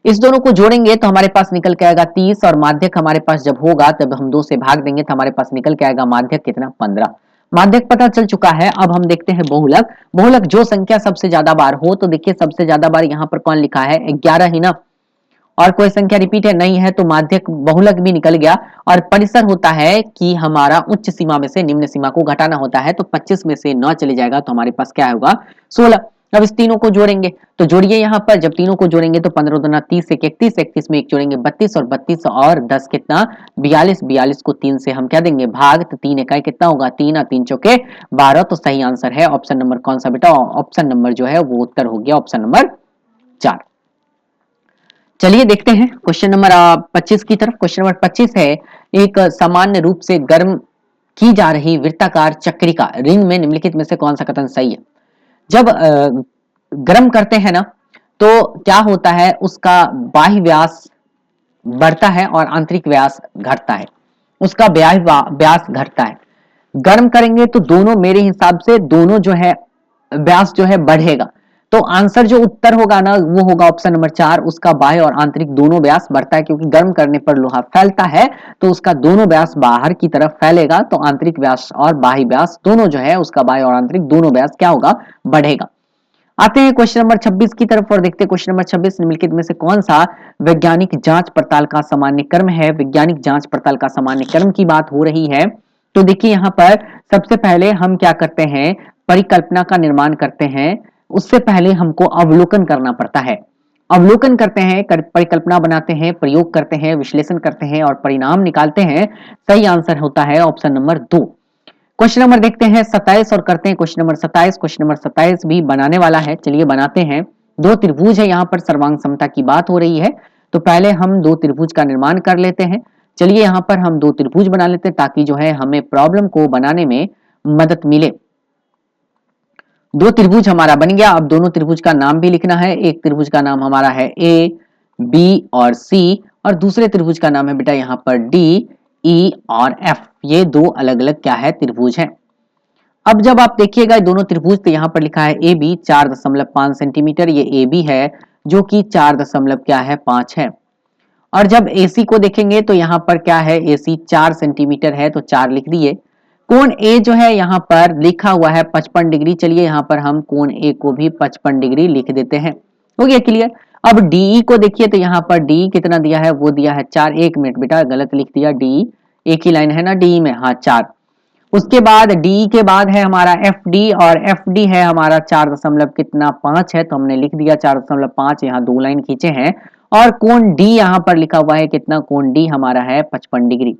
इस दोनों को जोड़ेंगे तो हमारे पास निकल के आएगा 30 और माध्यक हमारे पास जब होगा तब हम 2 से भाग देंगे तो हमारे पास निकल के आएगा माध्यक कितना 15। माध्यक पता चल चुका है। अब हम देखते हैं बहुलक। बहुलक जो संख्या सबसे ज्यादा बार हो, तो देखिए सबसे ज्यादा बार यहाँ पर कौन लिखा है 11 ही ना, और कोई संख्या रिपीट है नहीं है, तो माध्यक बहुलक भी निकल गया। और परिसर होता है कि हमारा उच्च सीमा में से निम्न सीमा को घटाना होता है, तो 25 में से 9 चले जाएगा तो हमारे पास क्या होगा 16। अब इस तीनों को जोड़ेंगे तो जोड़िए यहाँ पर, जब तीनों को जोड़ेंगे तो 15 दूना 30 31, 31 में एक जोड़ेंगे 32 और 32 और 10 कितना 42, 42 को 3 से हम क्या देंगे भाग, तो 3 इकाई कितना होगा 3 और 3 चौके 12। तो सही आंसर है ऑप्शन नंबर कौन सा बेटा, ऑप्शन नंबर जो है वो उत्तर हो गया ऑप्शन नंबर 4। चलिए देखते हैं क्वेश्चन नंबर 25 की तरफ। क्वेश्चन नंबर 25 है, एक सामान्य रूप से गर्म की जा रही वृत्ताकार चक्रिका रिंग में निम्नलिखित में से कौन सा कथन सही है। जब गर्म करते हैं ना तो क्या होता है, उसका बाह्य व्यास बढ़ता है और आंतरिक व्यास घटता है, उसका व्यास घटता है। गर्म करेंगे तो दोनों, मेरे हिसाब से दोनों जो है व्यास जो है बढ़ेगा। तो आंसर जो उत्तर होगा ना वो होगा ऑप्शन नंबर 4, उसका बाह्य और आंतरिक दोनों व्यास बढ़ता है, क्योंकि गर्म करने पर लोहा फैलता है तो उसका दोनों व्यास बाहर की तरफ फैलेगा, तो आंतरिक व्यास और बाह्य व्यास दोनों जो है उसका बाह्य और आंतरिक दोनों व्यास क्या होगा, बढ़ेगा। आते हैं क्वेश्चन नंबर 26 की तरफ और देखते हैं क्वेश्चन नंबर 26 निम्नलिखित में से कौन सा वैज्ञानिक जांच पड़ताल का सामान्य क्रम है। वैज्ञानिक जांच पड़ताल का सामान्य क्रम की बात हो रही है, तो देखिए यहाँ पर सबसे पहले हम क्या करते हैं, परिकल्पना का निर्माण करते हैं। उससे पहले हमको अवलोकन करना पड़ता है, अवलोकन करते हैं, परिकल्पना बनाते हैं, प्रयोग करते हैं, विश्लेषण करते हैं और परिणाम निकालते हैं। सही आंसर होता है ऑप्शन नंबर 2। क्वेश्चन नंबर देखते हैं 27 और करते हैं क्वेश्चन नंबर 27। क्वेश्चन नंबर 27 भी बनाने वाला है, चलिए बनाते हैं। दो त्रिभुज है, यहाँ पर सर्वांग समता की बात हो रही है, तो पहले हम दो त्रिभुज का निर्माण कर लेते हैं। चलिए यहाँ पर हम दो त्रिभुज बना लेते हैं ताकि जो है हमें प्रॉब्लम को बनाने में मदद मिले। दो त्रिभुज हमारा बन गया। अब दोनों त्रिभुज का नाम भी लिखना है। एक त्रिभुज का नाम हमारा है ए, बी और सी, और दूसरे त्रिभुज का नाम है बेटा यहाँ पर डी, ई और एफ। ये दो अलग अलग क्या है, त्रिभुज हैं। अब जब आप देखिएगा दोनों त्रिभुज, तो यहाँ पर लिखा है ए बी 4.5 सेंटीमीटर, ये ए बी है जो कि 4.5 है। और जब AC को देखेंगे तो यहाँ पर क्या है, AC 4 सेंटीमीटर है तो 4 लिख दिए। कोण A जो है यहाँ पर लिखा हुआ है 55 डिग्री, चलिए यहाँ पर हम कोण A को भी 55 डिग्री लिख देते हैं। हो गया क्लियर। अब DE को देखिए तो यहाँ पर DE कितना दिया है, वो दिया है 4। 1 मिनट बेटा, गलत लिख दिया, DE एक ही लाइन है ना DE में, हाँ 4। उसके बाद DE के बाद है हमारा FD, और FD है हमारा 4.5 है, तो हमने लिख दिया 4.5, यहाँ 2 लाइन खींचे हैं। और कोण D यहाँ पर लिखा हुआ है कितना, कोण D हमारा है 55 डिग्री।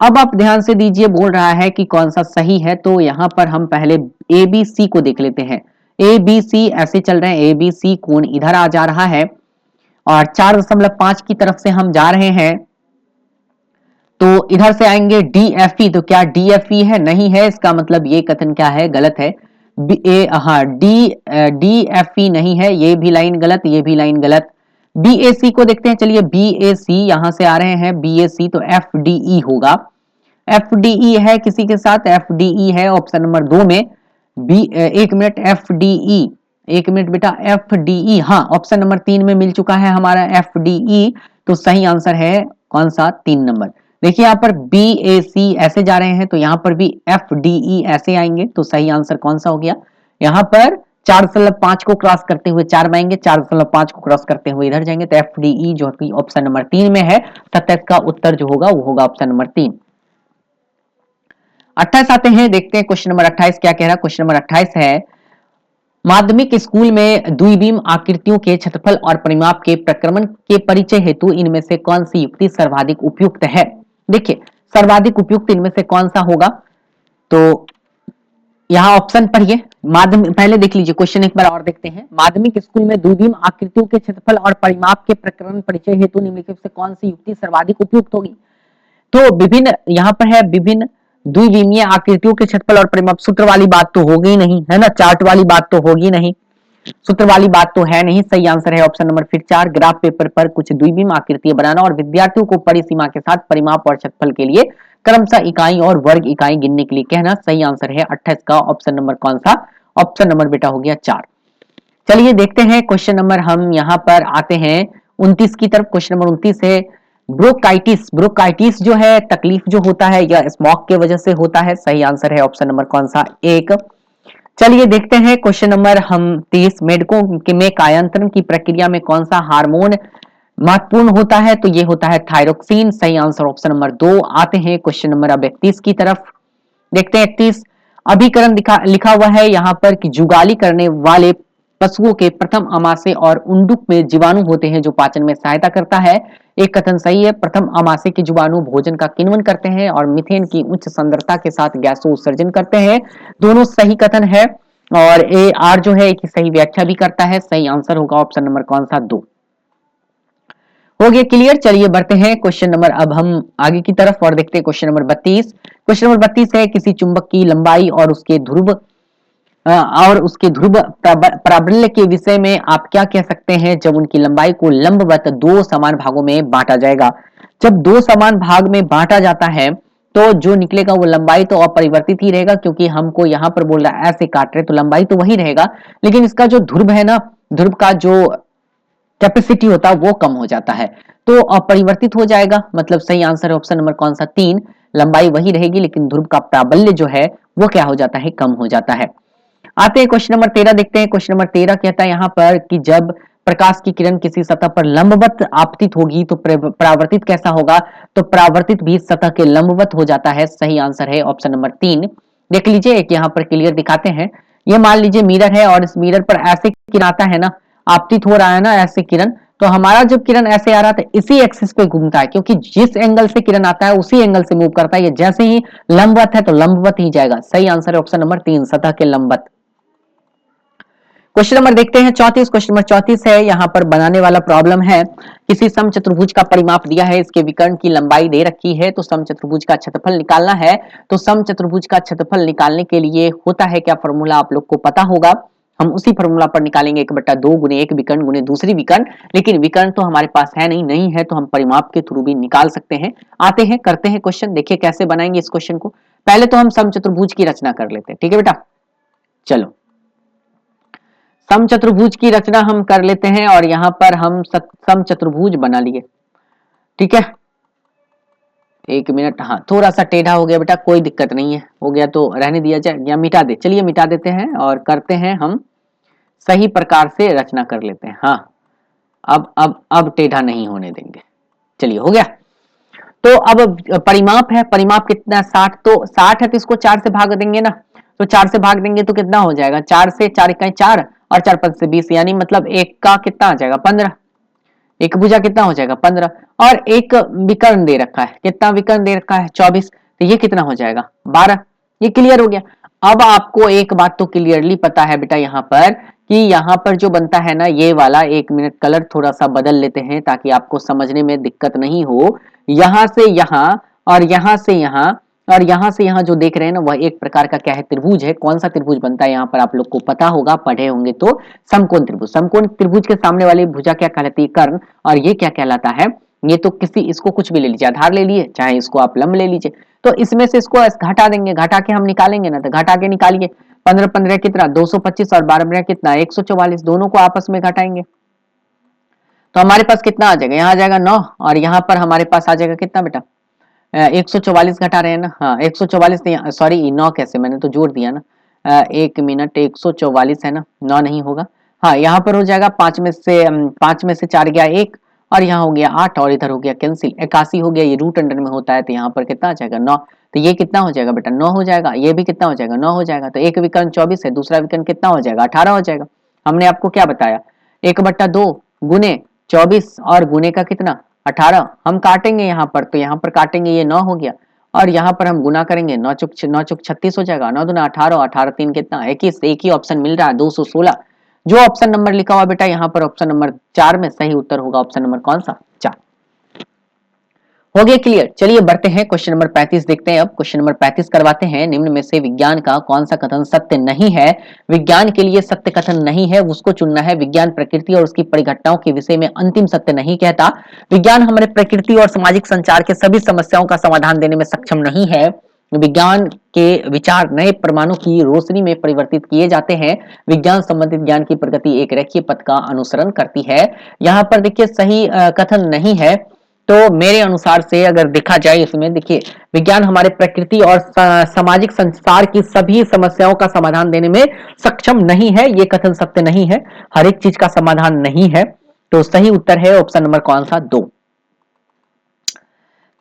अब आप ध्यान से दीजिए, बोल रहा है कि कौन सा सही है, तो यहाँ पर हम पहले ABC को देख लेते हैं। ABC ऐसे चल रहे हैं, ABC कोण इधर आ जा रहा है और 4.5 की तरफ से हम जा रहे हैं, तो इधर से आएंगे DFE, तो क्या DFE है, नहीं है, इसका मतलब ये कथन क्या है, गलत है। हाँ DFE नहीं है, ये भी लाइन गलत, ये भी लाइन गलत। BAC को देखते हैं, चलिए BAC यहां से आ रहे हैं, BAC तो FDE होगा। FDE है किसी के साथ, FDE है ऑप्शन नंबर 2 में। एक मिनट, FDE, एक मिनट बेटा, FDE हाँ ऑप्शन नंबर 3 में मिल चुका है हमारा FDE, तो सही आंसर है कौन सा, 3 नंबर। देखिए यहाँ पर BAC ऐसे जा रहे हैं, तो यहाँ पर भी FDE ऐसे आएंगे, तो सही आंसर कौन सा हो गया, यहाँ पर 4.5 को क्रॉस करते हुए 4 में आएंगे, 4.5 को क्रॉस करते हुए इधर जाएंगे, तो FDE जो कि ऑप्शन नंबर 3 में है, 27 का उत्तर जो होगा वो होगा ऑप्शन नंबर 3। 28 आते हैं, देखते हैं क्वेश्चन नंबर 28 क्या कह रहा है। क्वेश्चन नंबर 28 है, माध्यमिक स्कूल में द्विविम आकृतियों के क्षेत्रफल और परिमाप के प्रक्रमण के परिचय हेतु इनमें से कौन सी युक्ति सर्वाधिक उपयुक्त है। देखिए सर्वाधिक उपयुक्त इनमें से कौन सा होगा, तो यहाँ ऑप्शन पढ़िए। माध्यमिक, पहले देख लीजिए क्वेश्चन एक बार और देखते हैं। माध्यमिक स्कूल में द्विविम आकृतियों के क्षेत्रफल और परिमाप के प्रक्रमण परिचय हेतु निम्नलिखित से कौन सी युक्ति सर्वाधिक उपयुक्त होगी। तो विभिन्न, यहाँ पर है विभिन्न द्विविमीय आकृतियों के क्षेत्रफल और परिमाप, सूत्र वाली बात तो होगी नहीं है ना, चार्ट वाली बात तो होगी नहीं, सूत्र वाली बात तो है नहीं। सही आंसर है ऑप्शन नंबर फिर 4, ग्राफ पेपर पर कुछ द्विविम आकृतियां बनाना और विद्यार्थियों को परिसीमा के साथ परिमाप और क्षेत्रफल के लिए क्रमशः इकाई और वर्ग इकाई गिनने के लिए कहना। सही आंसर है 28 का ऑप्शन नंबर कौन सा, ऑप्शन नंबर बेटा हो गया 4। चलिए देखते हैं क्वेश्चन नंबर, हम यहाँ पर आते हैं 29 की तरफ। क्वेश्चन नंबर 29 है, ब्रोंकाइटिस, ब्रोंकाइटिस जो है तकलीफ जो होता है यह स्मोक के वजह से होता है। सही आंसर है ऑप्शन नंबर कौन सा, 1। चलिए देखते हैं क्वेश्चन नंबर हम 30, मेढकों में कायांतरण की प्रक्रिया में कौन सा हार्मोन महत्वपूर्ण होता है, तो ये होता है थायरोक्सिन। सही आंसर ऑप्शन नंबर 2। आते हैं क्वेश्चन नंबर अब 31 की तरफ, देखते हैं 31। अभिकरण लिखा हुआ है यहाँ पर कि जुगाली करने वाले पशुओं के प्रथम अमाशय और उंडुक में जीवाणु होते हैं जो पाचन में सहायता करता है। एक कथन सही है, प्रथम अमाशय के जीवाणु भोजन का किण्वन करते हैं और मीथेन की उच्च सांद्रता के साथ गैसों उत्सर्जन करते हैं। दोनों सही कथन है, और AR जो है एक सही व्याख्या भी करता है। सही आंसर होगा ऑप्शन नंबर कौन सा, 2। हो गया क्लियर। चलिए बढ़ते हैं क्वेश्चन नंबर, अब हम आगे की तरफ और देखते हैं क्वेश्चन नंबर 32। क्वेश्चन नंबर 32 है, किसी चुंबक की लंबाई और उसके ध्रुव प्राबल्य के विषय में आप क्या कह सकते हैं जब उनकी लंबाई को लंबवत दो समान भागों में बांटा जाएगा। जब दो समान भाग में बांटा जाता है तो जो निकलेगा वो लंबाई तो अपरिवर्तित ही रहेगा, क्योंकि हमको यहाँ पर बोल रहा है ऐसे काट रहे तो लंबाई तो वही रहेगा, लेकिन इसका जो ध्रुव है ना, ध्रुव का जो कैपेसिटी होता है वो कम हो जाता है, तो अपरिवर्तित हो जाएगा। मतलब सही आंसर है ऑप्शन नंबर कौन सा, 3। लंबाई वही रहेगी लेकिन ध्रुव का प्राबल्य जो है वो क्या हो जाता है, कम हो जाता है। आते हैं क्वेश्चन नंबर 13 देखते हैं। क्वेश्चन नंबर 13 कहता है यहाँ पर कि जब प्रकाश की किरण किसी सतह पर लंबवत आपतित होगी तो परावर्तित कैसा होगा। तो परावर्तित भी सतह के लंबवत हो जाता है। सही आंसर है ऑप्शन नंबर 3। देख लीजिए, एक यहाँ पर क्लियर दिखाते हैं। ये मान लीजिए मिरर है और इस मिरर पर ऐसे किरण आता है ना, आपतित हो रहा है ना ऐसे किरण, तो हमारा जब किरण ऐसे आ रहा था इसी एक्सिस पे घूमता है, क्योंकि जिस एंगल से किरण आता है उसी एंगल से मूव करता है। ये जैसे ही लंबवत है तो लंबवत ही जाएगा। सही आंसर है ऑप्शन नंबर 3, सतह के लंबवत। क्वेश्चन नंबर देखते हैं 34। क्वेश्चन नंबर 34 है, यहाँ पर बनाने वाला प्रॉब्लम है। किसी समचतुर्भुज का परिमाप दिया है, इसके विकर्ण की लंबाई दे रखी है, तो समचतुर्भुज का क्षेत्रफल निकालना है। तो समचतुर्भुज का क्षेत्रफल निकालने के लिए होता है क्या फॉर्मूला, आप लोग को पता होगा। हम उसी फॉर्मूला पर निकालेंगे, 1/2 गुने एक विकर्ण गुने दूसरी विकर्ण। लेकिन विकर्ण तो हमारे पास है नहीं है तो हम परिमाप के थ्रू भी निकाल सकते हैं। आते हैं करते हैं क्वेश्चन, देखिए कैसे बनाएंगे इस क्वेश्चन को। पहले तो हम समचतुर्भुज की रचना कर लेते हैं, ठीक है बेटा। चलो समचतुर्भुज की रचना हम कर लेते हैं और यहां पर हम समचतुर्भुज बना लिए, ठीक है। एक मिनट, हाँ थोड़ा सा टेढ़ा हो गया बेटा, कोई दिक्कत नहीं है, हो गया तो रहने दिया जाए या मिटा दे। चलिए मिटा देते हैं और करते हैं हम सही प्रकार से रचना कर लेते हैं। हाँ अब टेढ़ा नहीं होने देंगे। चलिए हो गया। तो अब परिमाप है, परिमाप कितना 60, तो 60 है तो इसको 4 से भाग देंगे ना, तो 4 से भाग देंगे तो कितना हो जाएगा, 4 से 4 इकाई 4 और 4 5 से 20, यानी मतलब एक का कितना आ जाएगा 15। एक भुजा कितना हो जाएगा 15, और एक विकर्ण दे रखा है, कितना विकर्ण दे रखा है 24, तो ये कितना हो जाएगा 12। ये क्लियर हो गया। अब आपको एक बात तो क्लियरली पता है बेटा यहाँ पर कि यहाँ पर जो बनता है ना ये वाला, एक मिनट कलर थोड़ा सा बदल लेते हैं ताकि आपको समझने में दिक्कत नहीं हो। यहां से यहां और यहां से यहां और यहां से यहां जो देख रहे हैं ना वह एक प्रकार का क्या है, त्रिभुज है। कौन सा त्रिभुज बनता है यहाँ पर आप लोग को पता होगा, पढ़े होंगे तो, समकोण त्रिभुज। समकोण त्रिभुज के सामने वाली भुजा क्या कहलाती है, कर्ण, और ये क्या कहलाता है, ये तो किसी, इसको कुछ भी ले लीजिए, आधार ले लिए, चाहे इसको आप लंब ले लीजिए। तो इसमें से इसको घटा देंगे, घटा के हम निकालेंगे ना, तो घटा के निकालिए। 15 15 कितना 225 और 12 कितना 144, दोनों को आपस में घटाएंगे तो हमारे पास कितना आ जाएगा, यहाँ आ जाएगा 9 और यहाँ पर हमारे पास आ जाएगा कितना बेटा 144 घटा रहे हैं ना, हाँ 144 नहीं, सॉरी 9 कैसे, मैंने तो जोड़ दिया ना। एक मिनट, 144 है ना, 9 नहीं होगा। हाँ यहाँ पर हो जाएगा 5 में से 4 गया 1 और यहाँ हो गया 8 और इधर हो गया कैंसिल, 81 हो गया। ये रूट अंडर में होता है तो यहाँ पर कितना आ जाएगा 9, तो ये कितना हो जाएगा बेटा 9 हो जाएगा। ये भी कितना हो जाएगा 9 हो जाएगा। तो एक विकर्ण 24 है, दूसरा विकर्ण कितना हो जाएगा 18 हो जाएगा। हमने आपको क्या बताया, 1/2 गुने 24 और गुने का कितना 18। हम काटेंगे यहाँ पर, तो यहाँ पर काटेंगे, ये 9 हो गया और यहाँ पर हम गुना करेंगे, 9 चुक 36 हो जाएगा, 9 दूना 18, 18 3 कितना 21, एक ही ऑप्शन मिल रहा है 216। जो ऑप्शन नंबर लिखा हुआ बेटा यहाँ पर ऑप्शन नंबर 4 में सही उत्तर होगा ऑप्शन नंबर कौन सा 4। हो गया क्लियर। चलिए बढ़ते हैं क्वेश्चन नंबर 35 देखते हैं। अब क्वेश्चन नंबर 35 करवाते हैं, निम्न में से विज्ञान का कौन सा कथन सत्य नहीं है। विज्ञान के लिए सत्य कथन नहीं है, उसको चुनना है। विज्ञान प्रकृति और उसकी परिघटनाओं के विषय में अंतिम सत्य नहीं कहता। विज्ञान हमारे प्रकृति और सामाजिक संचार के सभी समस्याओं का समाधान देने में सक्षम नहीं है। विज्ञान के विचार नए परमाणु की रोशनी में परिवर्तित किए जाते हैं। विज्ञान संबंधित ज्ञान की प्रगति एक रेखीय पथ का अनुसरण करती है। यहाँ पर देखिए सही कथन नहीं है, तो मेरे अनुसार से अगर देखा जाए इसमें, देखिए विज्ञान हमारे प्रकृति और सामाजिक संसार की सभी समस्याओं का समाधान देने में सक्षम नहीं है, ये कथन सत्य नहीं है। हर एक चीज का समाधान नहीं है, तो सही उत्तर है ऑप्शन नंबर कौन सा 2।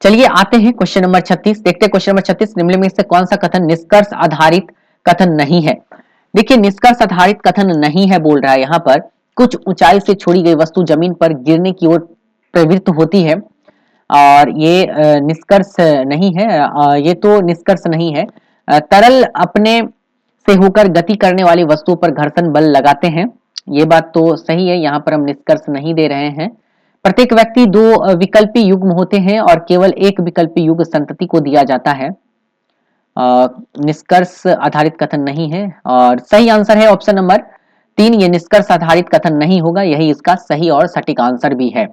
चलिए आते हैं क्वेश्चन नंबर 36 देखते हैं। क्वेश्चन नंबर 36, निम्न में से कौन सा कथन निष्कर्ष आधारित कथन नहीं है। देखिए निष्कर्ष आधारित कथन नहीं है बोल रहा है यहाँ पर, कुछ ऊंचाई से छोड़ी गई वस्तु जमीन पर गिरने की ओर प्रवृत्त होती है, और ये निष्कर्ष नहीं है, ये तो निष्कर्ष नहीं है। तरल अपने से होकर गति करने वाली वस्तु पर घर्षण बल लगाते हैं, ये बात तो सही है, यहाँ पर हम निष्कर्ष नहीं दे रहे हैं। प्रत्येक व्यक्ति दो विकल्पी युग्म होते हैं और केवल एक विकल्पी युग्म संतति को दिया जाता है। निष्कर्ष आधारित कथन नहीं है और सही आंसर है ऑप्शन नंबर 3, ये निष्कर्ष आधारित कथन नहीं होगा, यही इसका सही और सटीक आंसर भी है।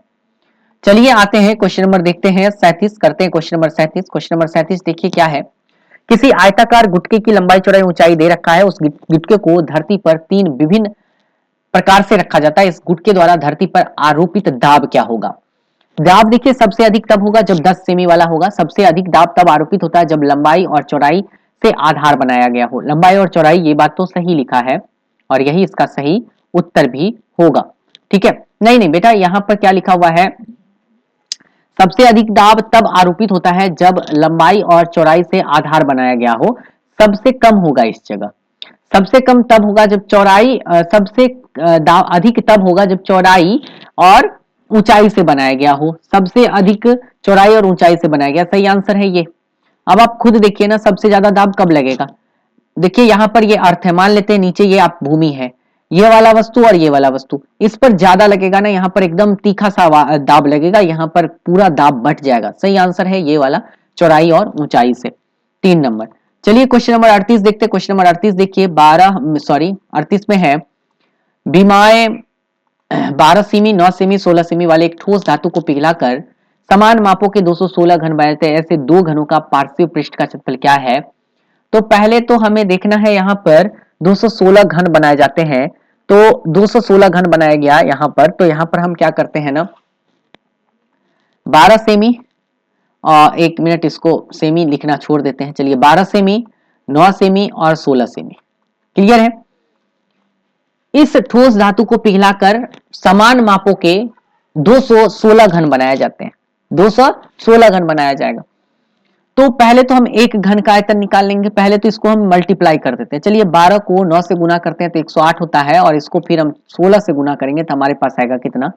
चलिए आते हैं क्वेश्चन नंबर देखते हैं 37, करते हैं क्वेश्चन नंबर 37। क्वेश्चन नंबर 37 देखिए क्या है। किसी आयताकार गुटके की लंबाई चौड़ाई ऊंचाई दे रखा है, उस गुटके को धरती पर 3 विभिन्न प्रकार से रखा जाता है। इस गुटके द्वारा धरती पर आरोपित दाब क्या होगा? दाब देखिए सबसे अधिक तब होगा जब 10 सेमी वाला होगा। सबसे अधिक दाब तब आरोपित होता है जब लंबाई और चौड़ाई से आधार बनाया गया हो। लंबाई और चौड़ाई, ये बात तो सही लिखा है और यही इसका सही उत्तर भी होगा। ठीक है, नहीं बेटा, यहां पर क्या लिखा हुआ है, सबसे अधिक दाब तब आरोपित होता है जब लंबाई और चौड़ाई से आधार बनाया गया हो। सबसे कम होगा इस जगह, सबसे कम तब होगा जब चौड़ाई, सबसे अधिक तब होगा जब चौड़ाई और ऊंचाई से बनाया गया हो। सबसे अधिक चौड़ाई और ऊंचाई से बनाया गया, सही आंसर है ये। अब आप खुद देखिए ना, सबसे ज्यादा दाब कब लगेगा। देखिए यहां पर ये अर्थ है, मान लेते हैं नीचे ये आप भूमि है, ये वाला वस्तु और ये वाला वस्तु, इस पर ज्यादा लगेगा ना, यहाँ पर एकदम तीखा सा दाब लगेगा, यहाँ पर पूरा दाब बट जाएगा। सही आंसर है ये वाला, चौड़ाई और ऊंचाई से। 3 नंबर। चलिए क्वेश्चन नंबर 38 देखते हैं। क्वेश्चन नंबर 38 देखिए 38 में है, बीमाए 12 सेमी, 9 सेमी, 16 सेमी वाले एक ठोस धातु को पिघलाकर समान मापों के 216 घन बनाते हैं। ऐसे दो घनों का पार्श्व पृष्ठ का क्षेत्रफल क्या है? तो पहले तो हमें देखना है, यहाँ पर 216 घन बनाए जाते हैं, तो 216 घन बनाया गया यहाँ पर। तो यहाँ पर हम क्या करते हैं ना, 12 सेमी, और 1 मिनट इसको सेमी लिखना छोड़ देते हैं। चलिए 12 सेमी, 9 सेमी और 16 सेमी, क्लियर है। इस ठोस धातु को पिघलाकर समान मापों के 216 घन बनाए जाते हैं। 216 घन बनाया जाएगा। तो पहले तो हम एक घन का आयतन निकाल लेंगे। पहले तो इसको हम मल्टीप्लाई कर देते हैं। चलिए 12 को 9 से गुना करते हैं तो 108 होता है, और इसको फिर हम 16 से गुना करेंगे तो हमारे पास आएगा कितना,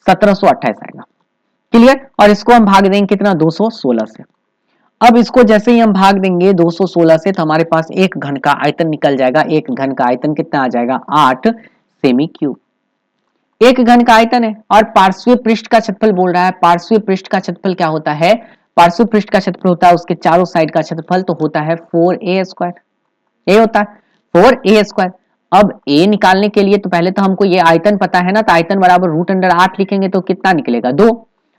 1728 आएगा, क्लियर। और इसको हम भाग देंगे कितना, 216 से। अब इसको जैसे ही हम भाग देंगे 216 से, तो हमारे पास एक घन का आयतन निकल जाएगा। एक घन का आयतन कितना आ जाएगा, 8 सेमी क्यूब। एक घन का आयतन है और पार्श्व पृष्ठ का क्षेत्रफल बोल रहा है। पार्श्व पृष्ठ का क्षेत्रफल क्या होता है, पार्श्व पृष्ठ का क्षेत्रफल होता है उसके चारों साइड का क्षेत्रफल, तो होता है 4a स्क्वायर। ए होता है 4a स्क्वायर। अब a निकालने के लिए तो पहले तो हमको ये आयतन पता है ना, तो आयतन बराबर √8 लिखेंगे तो कितना निकलेगा, 2।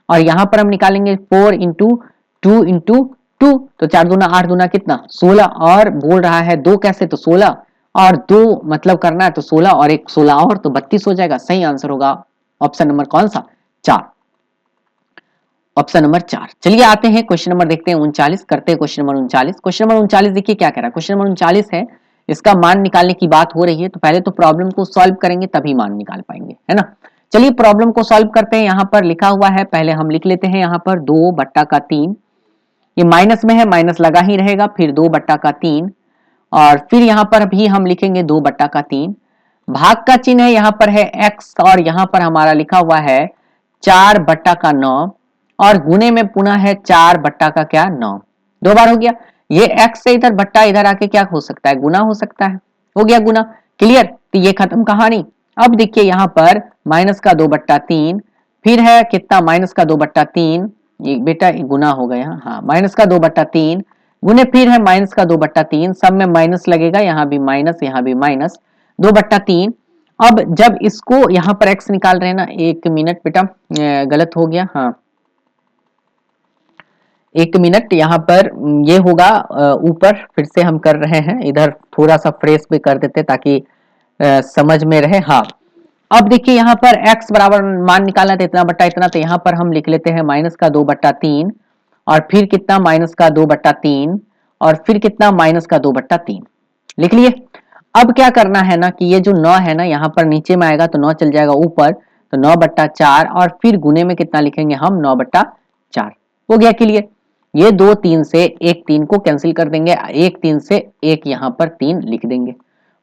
और यहां पर हम निकालेंगे 4 इंटू 2 इंटू 2, तो 4 दूना 8 दूना कितना, 16। और बोल रहा है 2 कैसे, तो 16 और 2 मतलब करना है तो 16 और 1 16 और, तो 32 हो जाएगा। सही आंसर होगा ऑप्शन नंबर कौन सा, 4, ऑप्शन नंबर 4। चलिए आते हैं क्वेश्चन नंबर देखते हैं 39, करते हैं क्वेश्चन नंबर 39। क्वेश्चन नंबर 39 देखिए क्या कह रहा है। क्वेश्चन नंबर 39 है, इसका मान निकालने की बात हो रही है, तो पहले तो प्रॉब्लम को सॉल्व करेंगे तभी मान निकाल पाएंगे, है ना। चलिए प्रॉब्लम को सॉल्व करते हैं। यहाँ पर लिखा हुआ है, पहले हम लिख लेते हैं यहाँ पर 2/3, ये माइनस में है, माइनस लगा ही रहेगा, फिर 2/3, और फिर यहाँ पर भी हम लिखेंगे 2/3। भाग का चिन्ह है, यहाँ पर है x, और यहाँ पर हमारा लिखा हुआ है 4/9, और गुने में पुनः है 4/9, 2 बार हो गया। ये x से इधर बट्टा इधर आके क्या हो सकता है, गुना हो सकता है, हो गया गुना, क्लियर। तो ये खत्म कहानी। अब देखिए यहाँ पर माइनस का 2/3, फिर है कितना, माइनस का 2/3, ये बेटा गुना हो गया, हाँ, माइनस का 2/3 गुने फिर है माइनस का 2/3, सब में माइनस लगेगा, यहाँ भी माइनस, यहाँ भी माइनस, 2/3। अब जब इसको यहाँ पर x निकाल रहे हैं ना, 1 मिनट बेटा, गलत हो गया, हाँ 1 मिनट, यहाँ पर ये होगा ऊपर, फिर से हम कर रहे हैं, इधर थोड़ा सा फ्रेश भी कर देते ताकि समझ में रहे। हाँ अब देखिए यहाँ पर x बराबर मान निकालना था इतना बट्टा इतना, तो यहाँ पर हम लिख लेते हैं माइनस का 2/3, और फिर कितना, माइनस का 2/3, और फिर कितना, माइनस का 2/3 लिख लिए। अब क्या करना है ना कि ये जो 9 है ना, यहाँ पर नीचे में आएगा तो 9 चल जाएगा ऊपर, तो 9/4, और फिर गुने में कितना लिखेंगे हम, 9/4, हो गया क्लियर। ये 2 3 से 1 3 को कैंसिल कर देंगे, 1 3 से 1 यहाँ पर 3 लिख देंगे,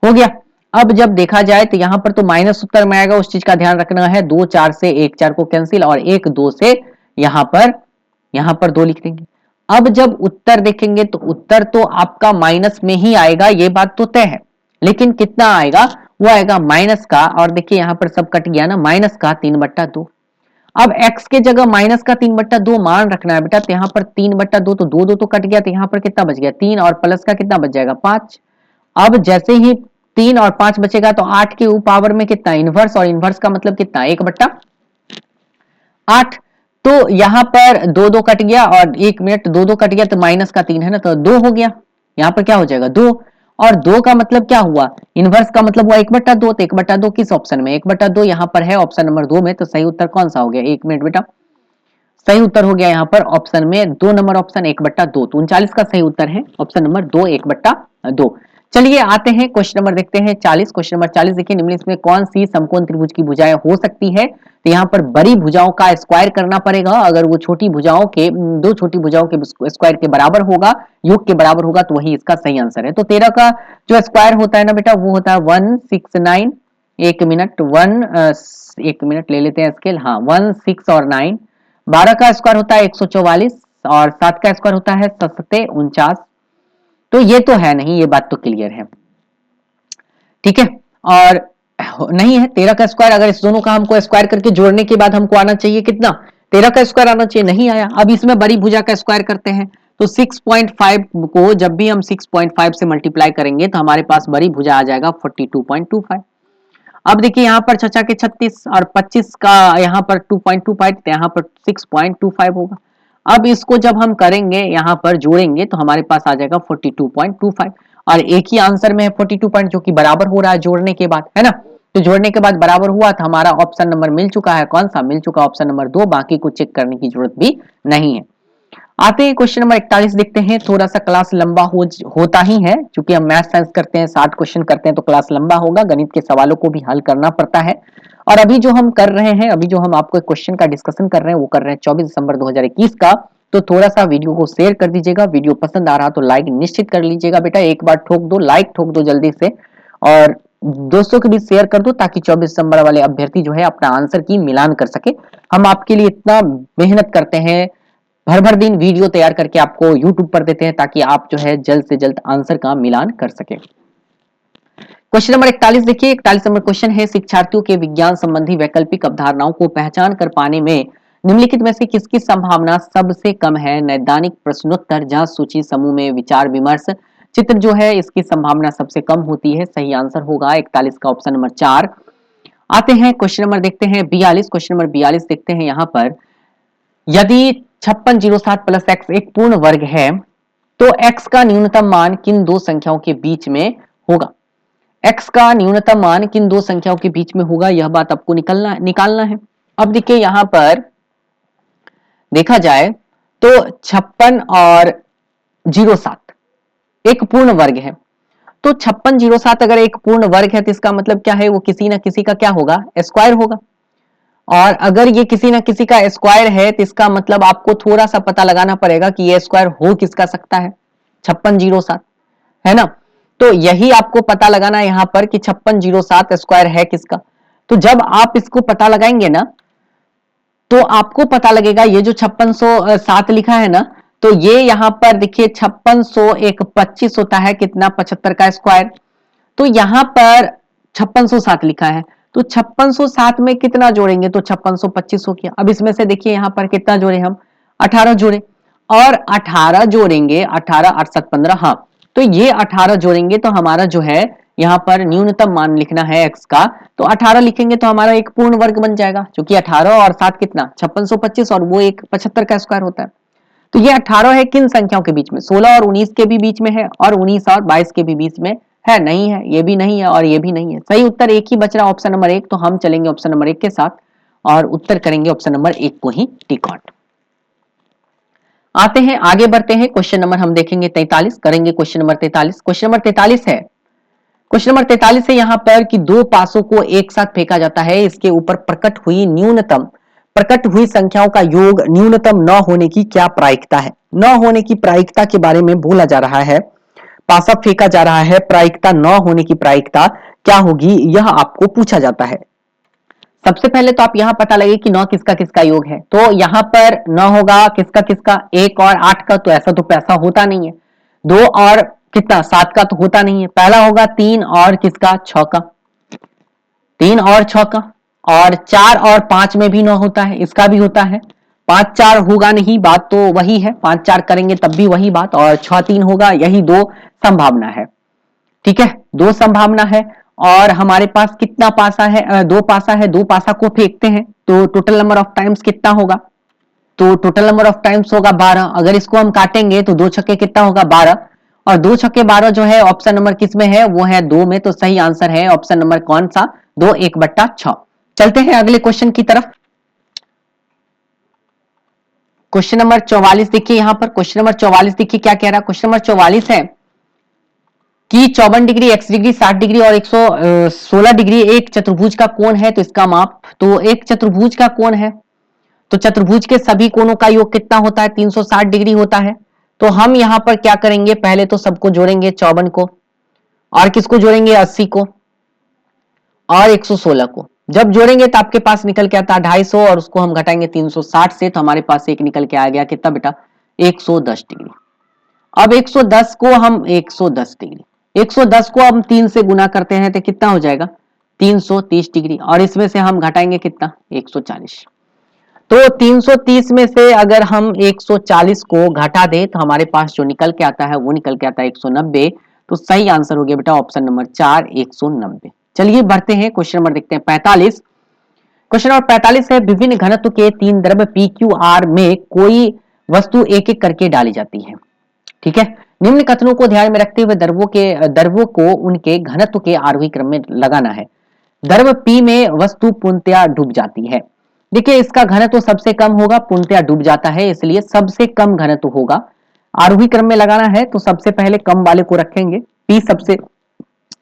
हो गया। अब जब देखा जाए तो यहाँ पर तो माइनस उत्तर में आएगा, उस चीज का ध्यान रखना है। 2 4 से 1 4 को कैंसिल, और 1 2 से यहाँ पर 2 लिख देंगे। अब जब उत्तर देखेंगे तो उत्तर तो आपका माइनस में ही आएगा, ये बात तो तय है, लेकिन कितना आएगा, वो आएगा माइनस का, और देखिए यहाँ पर सब कट गया ना, माइनस का 3/2। अब x के जगह माइनस का 3/2 मान रखना है बेटा, तो यहाँ पर 3/2 तो 2 2 तो कट गया, तो यहाँ पर कितना बच गया 3 और प्लस का कितना बच जाएगा 5। अब जैसे ही 3 और 5 बचेगा तो 8 के पावर में कितना इनवर्स, और इनवर्स का मतलब कितना 1/8। तो यहाँ पर 2 2 कट गया और 1 मिनट 2 2 कट गया तो माइनस का 3 है ना, तो 2 हो गया। यहाँ पर क्या हो जाएगा 2, और 2 का मतलब क्या हुआ इनवर्स का मतलब हुआ 1/2। तो 1/2 किस ऑप्शन में 1/2 यहाँ पर है ऑप्शन नंबर 2 में, तो सही उत्तर कौन सा हो गया 1 मिनट बेटा, सही उत्तर हो गया यहाँ पर ऑप्शन में 2 नंबर ऑप्शन 1/2। तो 39 का सही उत्तर है ऑप्शन नंबर 2 1/2। चलिए आते हैं क्वेश्चन नंबर देखते हैं 40। क्वेश्चन नंबर 40 देखिए, निम्नलिखित में कौन सी समकोण त्रिभुज की भुजाएं हो सकती है। तो यहाँ पर बड़ी भुजाओं का स्क्वायर करना पड़ेगा, अगर वो छोटी भुजाओं के दो छोटी भुजाओं के स्क्वायर के बराबर होगा, योग के बराबर होगा, तो वही इसका सही आंसर है। तो 13 का जो स्क्वायर होता है ना बेटा वो होता है 169, 1 मिनट 1 मिनट ले लेते हैं स्केल, हाँ 1 6 और 9। 12 का स्क्वायर होता है 144 और 7 का स्क्वायर होता है 749। तो ये तो है नहीं, ये बात तो क्लियर है, ठीक है। और नहीं है 13 का स्क्वायर, अगर इस दोनों का हमको स्क्वायर करके जोड़ने के बाद हमको आना चाहिए कितना 13 का स्क्वायर आना चाहिए, नहीं आया। अब इसमें बड़ी भुजा का स्क्वायर करते हैं, तो 6.5 को जब भी हम 6.5 से मल्टीप्लाई करेंगे तो हमारे पास बड़ी भुजा आ जाएगा 42.25। अब देखिए यहाँ पर चचा के 36 और 25 का यहाँ पर 2.25, यहाँ पर 6.25 होगा। अब इसको जब हम करेंगे यहाँ पर जोड़ेंगे तो हमारे पास आ जाएगा 42.25, और एक ही आंसर में है 42 पॉइंट जो कि बराबर हो रहा है जोड़ने के बाद, है ना। तो जोड़ने के बाद बराबर हुआ तो हमारा ऑप्शन नंबर मिल चुका है, कौन सा मिल चुका ऑप्शन नंबर 2, बाकी को चेक करने की जरूरत भी नहीं है। आते हैं क्वेश्चन नंबर 41 देखते हैं। थोड़ा सा क्लास लंबा होता ही है, क्योंकि हम मैथ साइंस करते हैं 60 क्वेश्चन करते हैं तो क्लास लंबा होगा, गणित के सवालों को भी हल करना पड़ता है। और अभी जो हम कर रहे हैं, अभी जो हम आपको क्वेश्चन का डिस्कशन कर रहे हैं वो कर रहे हैं 24 दिसंबर 2021 का। तो थोड़ा सा वीडियो को शेयर कर दीजिएगा, वीडियो पसंद आ रहा तो लाइक निश्चित कर लीजिएगा बेटा, एक बार ठोक दो लाइक, ठोक दो जल्दी से, और दोस्तों के बीच शेयर कर दो ताकि 24 दिसंबर वाले अभ्यर्थी जो है अपना आंसर की मिलान कर सके। हम आपके लिए इतना मेहनत करते हैं, भर भर दिन वीडियो तैयार करके आपको YouTube पर देते हैं ताकि आप जो है जल्द से जल्द आंसर का मिलान कर सके। क्वेश्चन नंबर 41 देखिए, 41 नंबर क्वेश्चन है, शिक्षार्थियों के विज्ञान संबंधी वैकल्पिक अवधारणाओं को पहचान कर पाने में निम्नलिखित में से किसकी संभावना सबसे कम है। नैदानिक प्रश्नोत्तर, जांच सूची, समूह में विचार विमर्श, चित्र जो है इसकी संभावना सबसे कम होती है। सही आंसर होगा 41 का ऑप्शन नंबर 4। आते हैं क्वेश्चन नंबर देखते हैं 42। क्वेश्चन नंबर 42 देखते हैं यहाँ पर, यदि 5607 प्लस एक्स एक पूर्ण वर्ग है तो x का न्यूनतम मान किन दो संख्याओं के बीच में होगा। x का न्यूनतम मान किन दो संख्याओं के बीच में होगा, यह बात आपको निकालना है। अब देखिए यहां पर देखा जाए तो 56 और 07 एक पूर्ण वर्ग है, तो 5607 अगर एक पूर्ण वर्ग है तो इसका मतलब क्या है, वो किसी ना किसी का क्या होगा स्क्वायर होगा। और अगर ये किसी ना किसी का स्क्वायर है तो इसका मतलब आपको थोड़ा सा पता लगाना पड़ेगा कि ये स्क्वायर हो किसका सकता है 5607, है ना। तो यही आपको पता लगाना है यहाँ पर कि 5607 स्क्वायर है किसका। तो जब आप इसको पता लगाएंगे ना तो आपको पता लगेगा ये जो 5607 लिखा है ना, तो ये यहाँ पर देखिए 5600 एक 25 होता है कितना 75 का स्क्वायर, तो यहाँ पर 5607 लिखा है, तो 5607 में कितना जोड़ेंगे तो 5625 हो गया। अब इसमें से देखिए यहाँ पर कितना जोड़े हम 18 जोड़े, और 18 जोड़ेंगे 18 8 7 15, हाँ तो ये 18 जोड़ेंगे तो हमारा जो है यहाँ पर न्यूनतम मान लिखना है x का, तो 18 लिखेंगे तो हमारा एक पूर्ण वर्ग बन जाएगा, क्योंकि 18 और 7 कितना 5625 और वो एक 75 का स्क्वायर होता है। तो ये 18 है किन संख्याओं के बीच में, 16 और 19 के भी बीच में है, और 19 और 22 के भी बीच में है, नहीं है, ये भी नहीं है और ये भी नहीं है। सही उत्तर एक ही बच रहा ऑप्शन नंबर 1, तो हम चलेंगे ऑप्शन नंबर 1 के साथ और उत्तर करेंगे ऑप्शन नंबर 1 को ही टिक आउट। आते हैं आगे बढ़ते हैं, क्वेश्चन नंबर हम देखेंगे 43, करेंगे क्वेश्चन नंबर 43। क्वेश्चन नंबर 43 है, क्वेश्चन नंबर 43 है यहाँ पर कि दो पासों को एक साथ फेंका जाता है, इसके ऊपर प्रकट हुई संख्याओं का योग न्यूनतम न होने की क्या प्रायिकता है। न होने की प्रायिकता के बारे में बोला जा रहा है, पासा फेंका जा रहा है, प्रायिकता न होने की प्रायिकता क्या होगी यह आपको पूछा जाता है। सबसे पहले तो आप यहां पता लगे कि 9 किसका किसका योग है, तो यहां पर 9 होगा किसका किसका 1 और 8 का, तो ऐसा तो पैसा होता नहीं है। 2 और कितना 7 का तो होता नहीं है। पहला होगा 3 और किसका 6 का, 3 और 6 का, और 4 और 5 में भी 9 होता है, इसका भी होता है। 5 4 होगा नहीं, बात तो वही है, 5 4 करेंगे तब भी वही बात, और 6 3 होगा, यही दो संभावना है। ठीक है, दो संभावना है। और हमारे पास कितना पासा है, दो पासा है, दो पासा को फेंकते हैं तो टोटल नंबर ऑफ टाइम्स कितना होगा, तो टोटल नंबर ऑफ टाइम्स होगा 12। अगर इसको हम काटेंगे तो दो छक्के कितना होगा 12, और दो छक्के 12 जो है ऑप्शन नंबर किस में है, वो है 2 में। तो सही आंसर है ऑप्शन नंबर कौन सा, 2 1/6। चलते हैं अगले क्वेश्चन की तरफ। क्वेश्चन नंबर 44 देखिए, यहां पर क्वेश्चन नंबर 44 देखिए क्या कह रहा है। क्वेश्चन नंबर 44 है कि 54 डिग्री, x डिग्री, 60 डिग्री और 116 डिग्री एक चतुर्भुज का कोण है, तो इसका माप। तो एक चतुर्भुज का कोण है तो चतुर्भुज के सभी कोणों का योग कितना होता है, 360 डिग्री होता है। तो हम यहां पर क्या करेंगे, पहले तो सबको जोड़ेंगे, 54 को, और किसको जोड़ेंगे, 80 को और 116 को। जब जोड़ेंगे तो आपके पास निकल के आता है 250, और उसको हम घटाएंगे 360 से, तो हमारे पास एक निकल के आ गया कितना बेटा, 110 डिग्री। अब 110 को हम 110 डिग्री, 110 को हम 3 से गुना करते हैं तो कितना हो जाएगा, 330 डिग्री, और इसमें से हम घटाएंगे कितना, 140। तो 330 में से अगर हम 140 को घटा दें तो हमारे पास जो निकल के आता है वो निकल के आता है 190। तो सही आंसर हो गया बेटा ऑप्शन नंबर 4, 190। चलिए बढ़ते हैं, क्वेश्चन नंबर देखते हैं 45। क्वेश्चन नंबर 45 है, विभिन्न घनत्व के 3 द्रव्य पी क्यू आर में कोई वस्तु एक एक करके डाली जाती है। ठीक है, निम्न कथनों को ध्यान में रखते हुए द्रव्यों को उनके घनत्व के आरोही क्रम में लगाना है। द्रव्य पी में वस्तु पूर्णतया डूब जाती है। देखिए इसका घनत्व सबसे कम होगा, पूर्णतया डूब जाता है, इसलिए सबसे कम घनत्व होगा। आरोही क्रम में लगाना है तो सबसे पहले कम वाले को रखेंगे, पी सबसे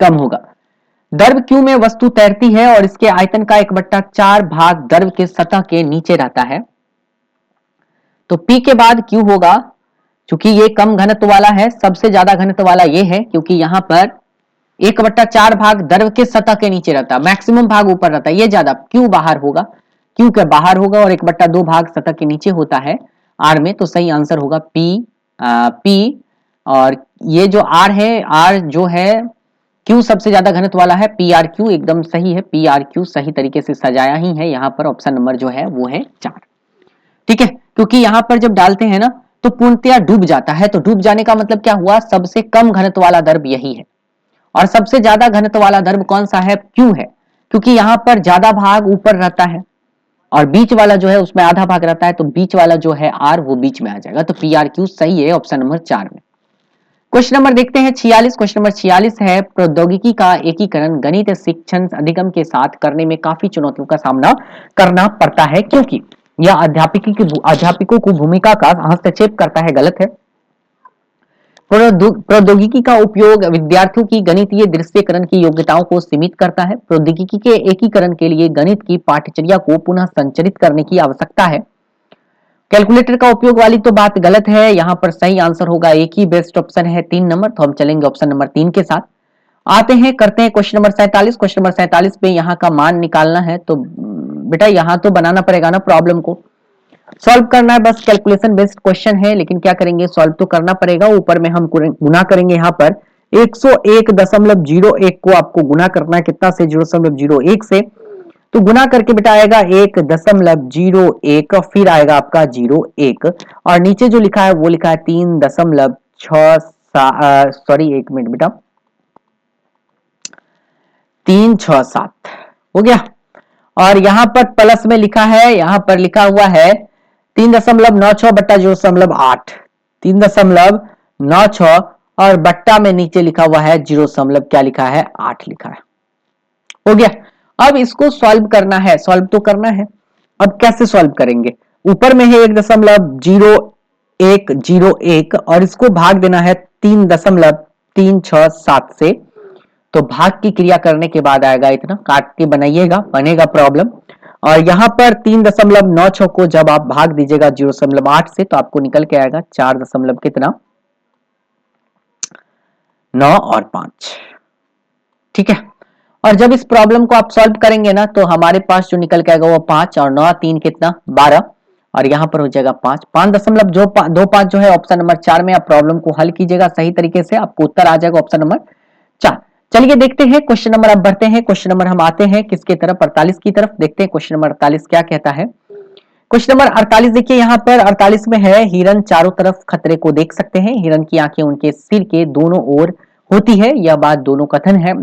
कम होगा। द्रव क्यू में वस्तु तैरती है और इसके आयतन का 1/4 भाग द्रव के सतह के नीचे रहता है। तो पी के बाद क्यू होगा, क्योंकि ये कम घनत्व वाला है, सबसे ज्यादा घनत्व वाला ये है, क्योंकि यहां पर 1/4 भाग द्रव के सतह के नीचे रहता है, मैक्सिमम भाग ऊपर रहता है, ये ज्यादा, क्यू बाहर होगा, क्यू के बाहर होगा, और 1/2 भाग सतह के नीचे होता है आर में। तो सही आंसर होगा पी। और ये जो आर है, आर जो है क्यू सबसे ज्यादा घनत्व वाला है, पी आर क्यू एकदम सही है, पी आर क्यू सही तरीके से सजाया ही है यहाँ पर, ऑप्शन नंबर जो है वो है 4। ठीक है, क्योंकि यहां पर जब डालते हैं ना तो पूर्णतया डूब जाता है, तो डूब जाने का मतलब क्या हुआ, सबसे कम घनत्व वाला द्रव यही है, और सबसे ज्यादा घनत्व वाला द्रव कौन सा है, क्यू है, क्योंकि यहां पर ज्यादा भाग ऊपर रहता है और बीच वाला जो है उसमें आधा भाग रहता है, तो बीच वाला जो है आर वो बीच में आ जाएगा। तो पी आर क्यू सही है ऑप्शन नंबर 4 में। क्वेश्चन नंबर देखते हैं 46। क्वेश्चन नंबर 46 है, प्रौद्योगिकी का एकीकरण गणित शिक्षण अधिगम के साथ करने में काफी चुनौतियों का सामना करना पड़ता है, क्योंकि यह अध्यापकों को भूमिका का हस्तक्षेप करता है, गलत है। प्रौद्योगिकी का उपयोग विद्यार्थियों की गणितीय दृश्यकरण की योग्यताओं को सीमित करता है। प्रौद्योगिकी के एकीकरण के लिए गणित की पाठ्यचर्या को पुनः संरचित करने की आवश्यकता है। कैलकुलेटर का उपयोग वाली तो बात गलत है, यहां पर सही आंसर होगा एक ही बेस्ट ऑप्शन है 3 नंबर, तो हम चलेंगे ऑप्शन नंबर 3 के साथ। आते हैं, करते हैं क्वेश्चन नंबर 47। क्वेश्चन नंबर 47 पे यहाँ का मान निकालना है, तो बेटा यहाँ तो बनाना पड़ेगा ना, प्रॉब्लम को सॉल्व करना है, बस कैलकुलेशन बेस्ड क्वेश्चन है, लेकिन क्या करेंगे, सॉल्व तो करना पड़ेगा। ऊपर में हम गुना करेंगे, यहाँ पर 101.01 को आपको गुना करना है, कितना से, 0.01 से, तो गुना करके बेटा आएगा 1.01, फिर आएगा आपका 01, और नीचे जो लिखा है वो लिखा है 3.6, सॉरी एक मिनट बेटा, 367 हो गया। और यहां पर प्लस में लिखा है, यहां पर लिखा हुआ है 3.96 बट्टा 0.8, 3.96, और बट्टा में नीचे लिखा हुआ है 0. क्या लिखा है, 8 लिखा है। हो गया। अब इसको सॉल्व करना है, सॉल्व तो करना है। अब कैसे सॉल्व करेंगे, ऊपर में है 1.0101 और इसको भाग देना है 3.367 से, तो भाग की क्रिया करने के बाद आएगा इतना, काट के बनाइएगा, बनेगा प्रॉब्लम। और यहां पर 3.96 को जब आप भाग दीजिएगा 0.8 से, तो आपको निकल के आएगा 4 कितना, 9 और 5। ठीक है, और जब इस प्रॉब्लम को आप सॉल्व करेंगे ना, तो हमारे पास जो निकल के आएगा वो 5 और 9 3 कितना, 12, और यहां पर हो जाएगा 5.25 जो है ऑप्शन नंबर 4 में। आप प्रॉब्लम को हल कीजिएगा सही तरीके से, आपको उत्तर आ जाएगा ऑप्शन नंबर 4। चलिए देखते हैं क्वेश्चन नंबर, अब बढ़ते हैं क्वेश्चन नंबर, हम आते हैं किसके तरफ, 48 की तरफ। देखते हैं क्वेश्चन नंबर 48 क्या कहता है। क्वेश्चन नंबर 48 देखिए, यहाँ पर 48 में है, हिरन चारों तरफ खतरे को देख सकते हैं, हिरन की आंखें उनके सिर के दोनों ओर होती है, यह बात दोनों कथन है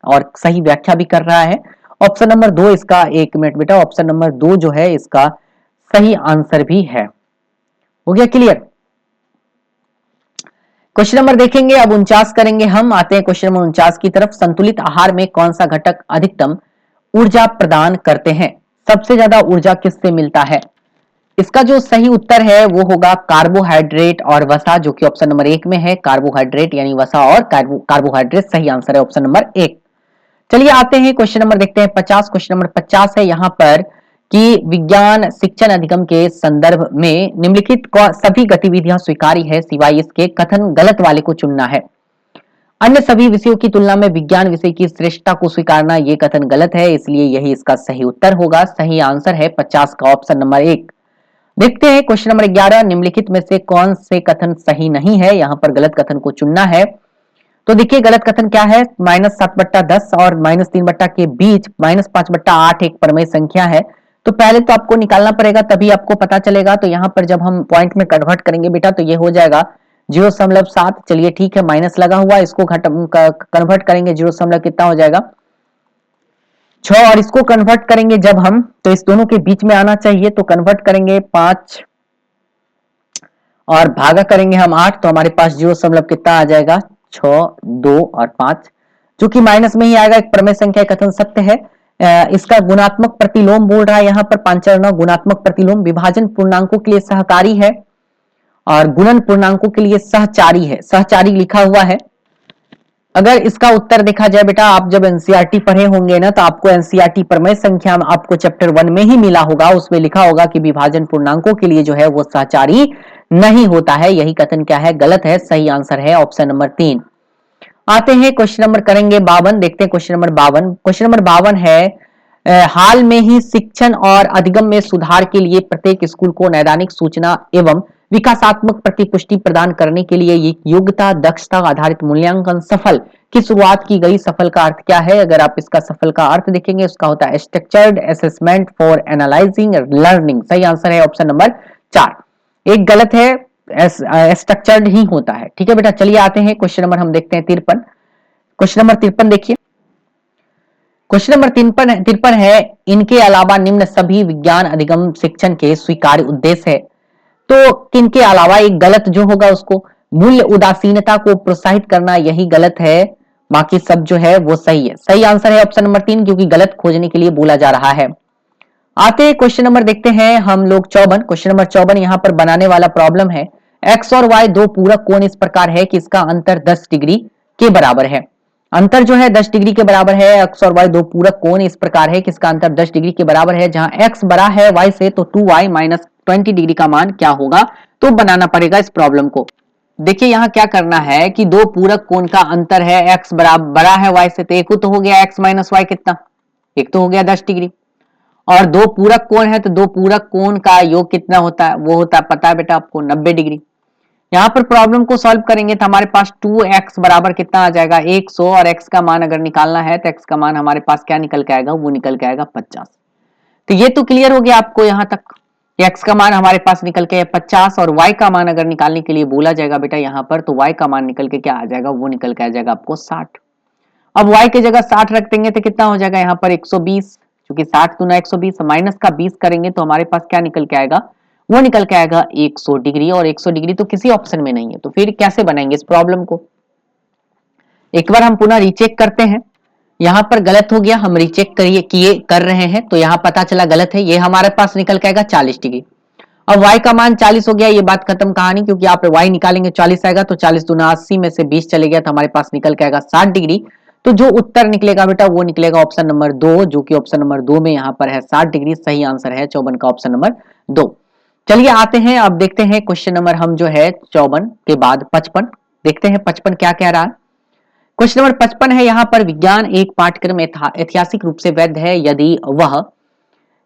और सही व्याख्या भी कर रहा है। ऑप्शन नंबर 2 इसका, 1 मिनट बेटा, ऑप्शन नंबर 2 जो है इसका सही आंसर भी है। हो गया क्लियर। क्वेश्चन नंबर देखेंगे अब 49 करेंगे हम, आते हैं क्वेश्चन नंबर 49 की तरफ। संतुलित आहार में कौन सा घटक अधिकतम ऊर्जा प्रदान करते हैं, सबसे ज्यादा ऊर्जा किससे मिलता है? इसका जो सही उत्तर है वो होगा कार्बोहाइड्रेट और वसा, जो कि ऑप्शन नंबर 1 में है। कार्बोहाइड्रेट यानी वसा और कार्बोहाइड्रेट सही आंसर है ऑप्शन नंबर 1। चलिए आते हैं क्वेश्चन नंबर देखते हैं 50। क्वेश्चन नंबर 50 है यहाँ पर कि विज्ञान शिक्षण अधिगम के संदर्भ में निम्नलिखित सभी गतिविधियां स्वीकार्य है सिवाय इसके कथन गलत वाले को चुनना है। अन्य सभी विषयों की तुलना में विज्ञान विषय की श्रेष्ठता को स्वीकारना, ये कथन गलत है, इसलिए यही इसका सही उत्तर होगा। सही आंसर है 50 का ऑप्शन नंबर 1। देखते हैं क्वेश्चन नंबर 11, निम्नलिखित में से कौन से कथन सही नहीं है, यहाँ पर गलत कथन को चुनना है। तो देखिए गलत कथन क्या है, -7/10 और -3 के बीच -5/8 एक परमेय संख्या है। तो पहले तो आपको निकालना पड़ेगा, तभी आपको पता चलेगा। तो यहाँ पर जब हम पॉइंट में कन्वर्ट करेंगे बेटा तो ये हो जाएगा 0.7। चलिए ठीक है, माइनस लगा हुआ, इसको कन्वर्ट करेंगे 0, कितना हो जाएगा 6, और इसको कन्वर्ट करेंगे जब हम, तो इस दोनों के बीच में आना चाहिए, तो कन्वर्ट करेंगे 5 और भागा करेंगे हम 8, तो हमारे पास 0 कितना आ जाएगा 6, 2 और 5, जो कि माइनस में ही आएगा। एक प्रमेय संख्या कथन सत्य है। इसका गुणात्मक प्रतिलोम बोल रहा है यहाँ पर 5 गुणात्मक प्रतिलोम। विभाजन पूर्णांकों के लिए सहकारी है और गुणन पूर्णांकों के लिए सहचारी है, सहचारी लिखा हुआ है। अगर इसका उत्तर देखा जाए बेटा, आप जब एनसीईआरटी पढ़े होंगे ना, तो आपको एनसीईआरटी प्रमेय संख्या आपको चैप्टर 1 में ही मिला होगा, उसमें लिखा होगा कि विभाजन पूर्णांकों के लिए जो है वो सहचारी नहीं होता है। यही कथन क्या है, गलत है। सही आंसर है ऑप्शन नंबर 3। आते हैं क्वेश्चन नंबर करेंगे 52। देखते हैं क्वेश्चन नंबर 52। क्वेश्चन नंबर 52 है, हाल में ही शिक्षण और अधिगम में सुधार के लिए प्रत्येक स्कूल को नैदानिक सूचना एवं विकासात्मक प्रतिपुष्टि प्रदान करने के लिए योग्यता दक्षता आधारित मूल्यांकन सफल की शुरुआत की गई। सफल का अर्थ क्या है? अगर आप इसका सफल का अर्थ देखेंगे, उसका होता है structured assessment for analysing learning. सही आंसर है ऑप्शन नंबर 4। एक गलत है, स्ट्रक्चर्ड ही होता है। ठीक है बेटा, चलिए आते हैं क्वेश्चन नंबर हम देखते हैं 53। क्वेश्चन नंबर 53 देखिए, क्वेश्चन नंबर 53 है, इनके अलावा निम्न सभी विज्ञान अधिगम शिक्षण के स्वीकार्य उद्देश्य है। तो किनके अलावा, एक गलत जो होगा उसको मूल्य उदासीनता को प्रोत्साहित करना, यही गलत है, बाकी सब जो है वो सही है। सही आंसर है ऑप्शन नंबर 3, क्योंकि गलत खोजने के लिए बोला जा रहा है। आते हैं क्वेश्चन नंबर देखते हैं हम लोग 54। क्वेश्चन नंबर 54 यहाँ पर बनाने वाला प्रॉब्लम है, एक्स और वाई दो पूरक कोण इस प्रकार है कि इसका अंतर 10 डिग्री के बराबर है। अंतर जो है 10 डिग्री के बराबर है। एक्स और वाई दो पूरक कोण इस प्रकार है कि इसका अंतर 10 डिग्री के बराबर है। जहां एक्स बड़ा है वाई से, तो 2y माइनस 20 डिग्री का मान क्या होगा, तो बनाना पड़ेगा इस प्रॉब्लम को। देखिए यहाँ क्या करना है कि दो पूरक कोण का अंतर है, एक्स बड़ा है वाई से, तो एक तो हो गया एक्स माइनस वाई कितना, एक तो हो गया 10 डिग्री, और दो पूरक कोण है तो दो पूरक कोण का योग कितना होता है, वो होता है पता है बेटा आपको 90 डिग्री। यहाँ पर प्रॉब्लम को सॉल्व करेंगे तो हमारे पास 2x बराबर कितना आ जाएगा 100, और x का मान अगर निकालना है तो x का मान हमारे पास क्या निकल के आएगा, वो निकल के आएगा 50। तो ये तो क्लियर हो गया आपको यहाँ तक, x का मान हमारे पास निकल के 50, और y का मान अगर निकालने के लिए बोला जाएगा बेटा यहाँ पर, तो y का मान निकल के क्या आ जाएगा, वो निकल के आ जाएगा आपको 60। अब y की जगह 60 रख देंगे तो कितना हो जाएगा यहाँ पर 120, क्योंकि 60 गुना 120, माइनस का 20 करेंगे तो हमारे पास क्या निकल के आएगा, वो निकल के आएगा 100 डिग्री, और 100 डिग्री तो किसी ऑप्शन में नहीं है। तो फिर कैसे बनाएंगे इस प्रॉब्लम को, एक बार हम पुनः रीचेक करते हैं। यहाँ पर गलत हो गया, हम रीचेक कर रहे हैं, तो यहाँ पता चला गलत है, ये हमारे पास निकल के आएगा 40 डिग्री। अब y का मान 40 हो गया, ये बात खत्म कहानी, क्योंकि आप y निकालेंगे 40 आएगा, तो 40 दूना 80 में से 20 चले गया, तो हमारे पास निकल के आएगा 60 डिग्री। तो जो उत्तर निकलेगा बेटा वो निकलेगा ऑप्शन नंबर 2, जो कि ऑप्शन नंबर 2 में यहाँ पर है 60 डिग्री। सही आंसर है 54 का ऑप्शन नंबर 2। चलिए आते हैं, अब देखते हैं क्वेश्चन नंबर हम जो है 54 के बाद 55 देखते हैं। 55 क्या कह रहा है, क्वेश्चन नंबर 55 है, यहाँ पर विज्ञान एक पाठ्यक्रम ऐतिहासिक रूप से वैध है यदि वह,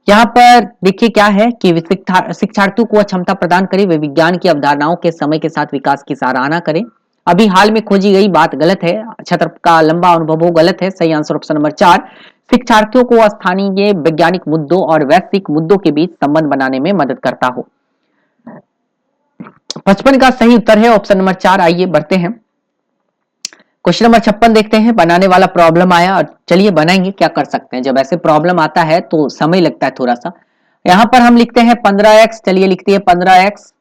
यहाँ पर देखिए क्या है कि शिक्षार्थियों को क्षमता प्रदान करे, वे विज्ञान की अवधारणाओं के समय के साथ विकास की सराहना करें, अभी हाल में खोजी गई बात गलत है, छत्र का लंबा अनुभव हो गलत है। सही आंसर ऑप्शन नंबर 4। शिक्षार्थियों को स्थानीय वैज्ञानिक मुद्दों और वैश्विक मुद्दों के बीच संबंध बनाने में मदद करता हो। 55 का सही उत्तर है ऑप्शन नंबर 4। आइए बढ़ते हैं, क्वेश्चन नंबर 56 देखते हैं। बनाने वाला प्रॉब्लम आया और चलिए बनाएंगे, क्या कर सकते हैं। जब ऐसे प्रॉब्लम आता है तो समय लगता है थोड़ा सा। यहां पर हम लिखते हैं 15x, चलिए लिखती है 15x,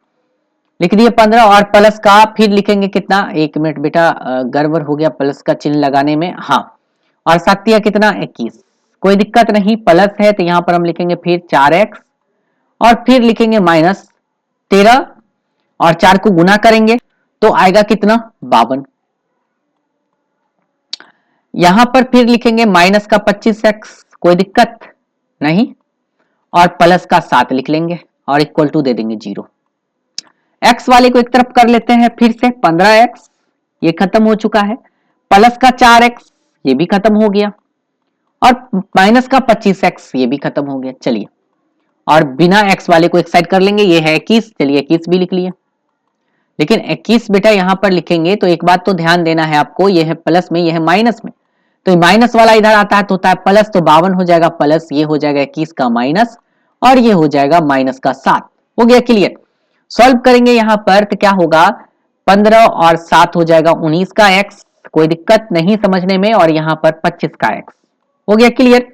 लिख दिए 15 और प्लस का फिर लिखेंगे कितना, 1 मिनट बेटा गड़बड़ हो गया प्लस का चिन्ह लगाने में, हाँ, और सातिया कितना 21, कोई दिक्कत नहीं, प्लस है तो यहां पर हम लिखेंगे फिर 4x और फिर लिखेंगे माइनस 13 और 4 को गुना करेंगे तो आएगा कितना 52। यहां पर फिर लिखेंगे माइनस का 25x, कोई दिक्कत नहीं, और प्लस का 7 लिख लेंगे और इक्वल टू दे देंगे 0। x वाले को एक तरफ कर लेते हैं, फिर से 15x ये खत्म हो चुका है, प्लस का 4x ये भी खत्म हो गया और माइनस का 25x ये भी खत्म हो गया। चलिए, और बिना x वाले को एक साइड कर लेंगे, ये है 21, चलिए 21 भी लिख लिए। लेकिन 21 बेटा यहां पर लिखेंगे तो एक बात तो ध्यान देना है आपको, ये है प्लस में, ये है माइनस में, तो माइनस वाला इधर आता है तो होता है प्लस, तो 52 हो जाएगा प्लस, ये हो जाएगा 21 का माइनस और ये हो जाएगा माइनस का 7। हो गया क्लियर। सॉल्व करेंगे यहां पर तो क्या होगा, 15 और 7 हो जाएगा 19 का x, कोई दिक्कत नहीं समझने में, और यहां पर 25 का x। हो गया क्लियर।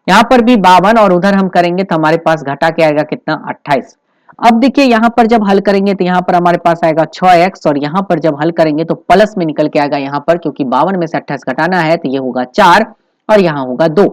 यहां पर भी 52 और उधर हम करेंगे तो हमारे पास घटा के आएगा कितना 28। अब देखिए यहां पर जब हल करेंगे तो यहां पर हमारे पास आएगा 6x और यहां पर जब हल करेंगे तो प्लस में निकल के आएगा यहां पर, क्योंकि 52 में से 28 घटाना है तो ये होगा 4 और यहां होगा 2।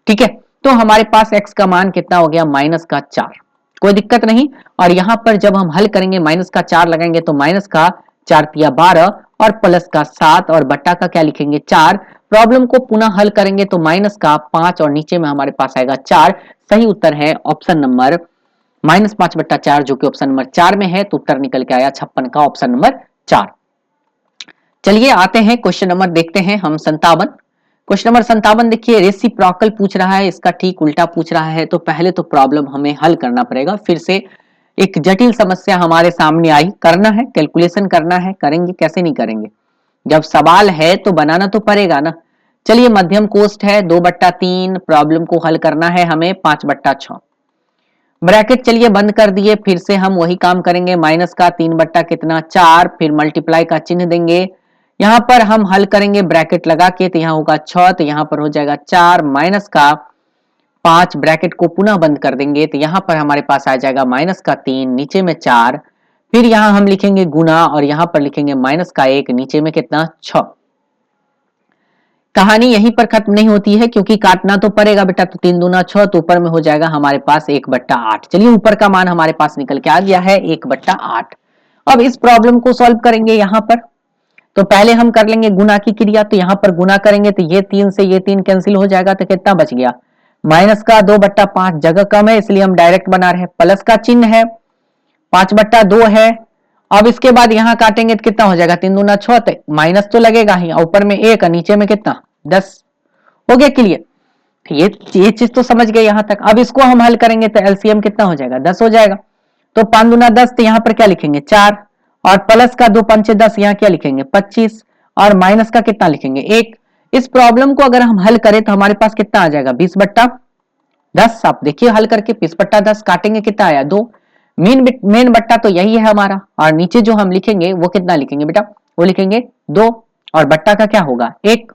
ठीक है, तो हमारे पास x का मान कितना हो गया माइनस का 4, कोई दिक्कत नहीं। और यहां पर जब हम हल करेंगे माइनस का 4 लगाएंगे तो माइनस का 4 तिया 12 और प्लस का 7 और बट्टा का क्या लिखेंगे 4। प्रॉब्लम को पुनः हल करेंगे तो माइनस का 5 और नीचे में हमारे पास आएगा 4। सही उत्तर है ऑप्शन नंबर -5/4 जो कि ऑप्शन नंबर 4 में है, तो उत्तर निकल के आया 56 का ऑप्शन नंबर 4। चलिए आते हैं क्वेश्चन नंबर देखते हैं हम 57। क्वेश्चन नंबर 57 देखिए, रेसिप्रोकल पूछ रहा है, इसका ठीक उल्टा पूछ रहा है, तो पहले तो प्रॉब्लम हमें हल करना पड़ेगा। फिर से एक जटिल समस्या हमारे सामने आई, करना है, कैलकुलेशन करना है, करेंगे कैसे नहीं करेंगे, जब सवाल है तो बनाना तो पड़ेगा ना। चलिए मध्यम कोष्ठ है 2/3, प्रॉब्लम को हल करना है हमें 5/6, ब्रैकेट चलिए बंद कर दिए, फिर से हम वही काम करेंगे, माइनस का 3/4, फिर मल्टीप्लाई का चिन्ह देंगे, यहां पर हम हल करेंगे ब्रैकेट लगा के, तो यहां होगा 6, तो यहां पर हो जाएगा 4 माइनस का 5, ब्रैकेट को पुनः बंद कर देंगे तो यहां पर हमारे पास आ जाएगा माइनस का 3, नीचे में 4, फिर यहां हम लिखेंगे गुना और यहां पर लिखेंगे माइनस का 1, नीचे में कितना 6। कहानी यहीं पर खत्म नहीं होती है क्योंकि काटना तो पड़ेगा बेटा, तो 3 दूना 6, तो ऊपर में हो जाएगा हमारे पास 1/8। चलिए ऊपर का मान हमारे पास निकल के आ गया है 1/8। अब इस प्रॉब्लम को सॉल्व करेंगे यहां पर, तो पहले हम कर लेंगे गुना की क्रिया, तो यहां पर गुना करेंगे तो ये 3 से ये 3 कैंसिल हो जाएगा, तो कितना बच गया माइनस का 2/5, जगह कम है इसलिए हम डायरेक्ट बना रहे हैं, प्लस का चिन्ह है 5/2 है। अब इसके बाद यहां काटेंगे तो कितना हो जाएगा 3 दूना 6, तो माइनस तो लगेगा ही, ऊपर में 1 नीचे में कितना 10। हो गया क्लियर। ये चीज तो समझ गए यहां तक। अब इसको हम हल करेंगे तो एलसीएम कितना हो जाएगा 10 हो जाएगा, तो 5 दूना 10, तो यहां पर क्या लिखेंगे 4 और प्लस का 2 पंचे 10, यहां क्या लिखेंगे 25 और माइनस का कितना लिखेंगे 1। इस प्रॉब्लम को अगर हम हल करें तो हमारे पास कितना आ जाएगा 20/10। आप देखिए हल करके 20/10 काटेंगे कितना आया 2। मेन बट्टा तो यही है हमारा, और नीचे जो हम लिखेंगे वो कितना लिखेंगे बेटा, वो लिखेंगे 2 और बट्टा का क्या होगा 1।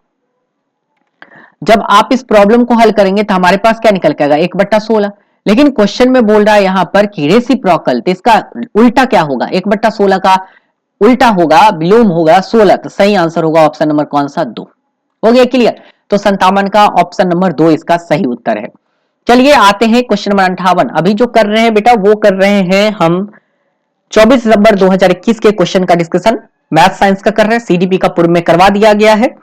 जब आप इस प्रॉब्लम को हल करेंगे तो हमारे पास क्या निकल के आएगा 1/16। लेकिन क्वेश्चन में बोल रहा है यहां पर कि रेसिप्रोकल, तो इसका उल्टा क्या होगा, 1/16 का उल्टा होगा विलोम होगा 16, तो सही आंसर होगा ऑप्शन नंबर कौन सा 2। हो गया क्लियर। तो 57 का ऑप्शन नंबर 2 इसका सही उत्तर है। चलिए आते हैं क्वेश्चन नंबर 58। अभी जो कर रहे हैं बेटा वो कर रहे हैं हम 24 दिसंबर 2021 के क्वेश्चन का डिस्कशन मैथ साइंस का कर रहे हैं, सीडीपी का पूर्व में करवा दिया गया है,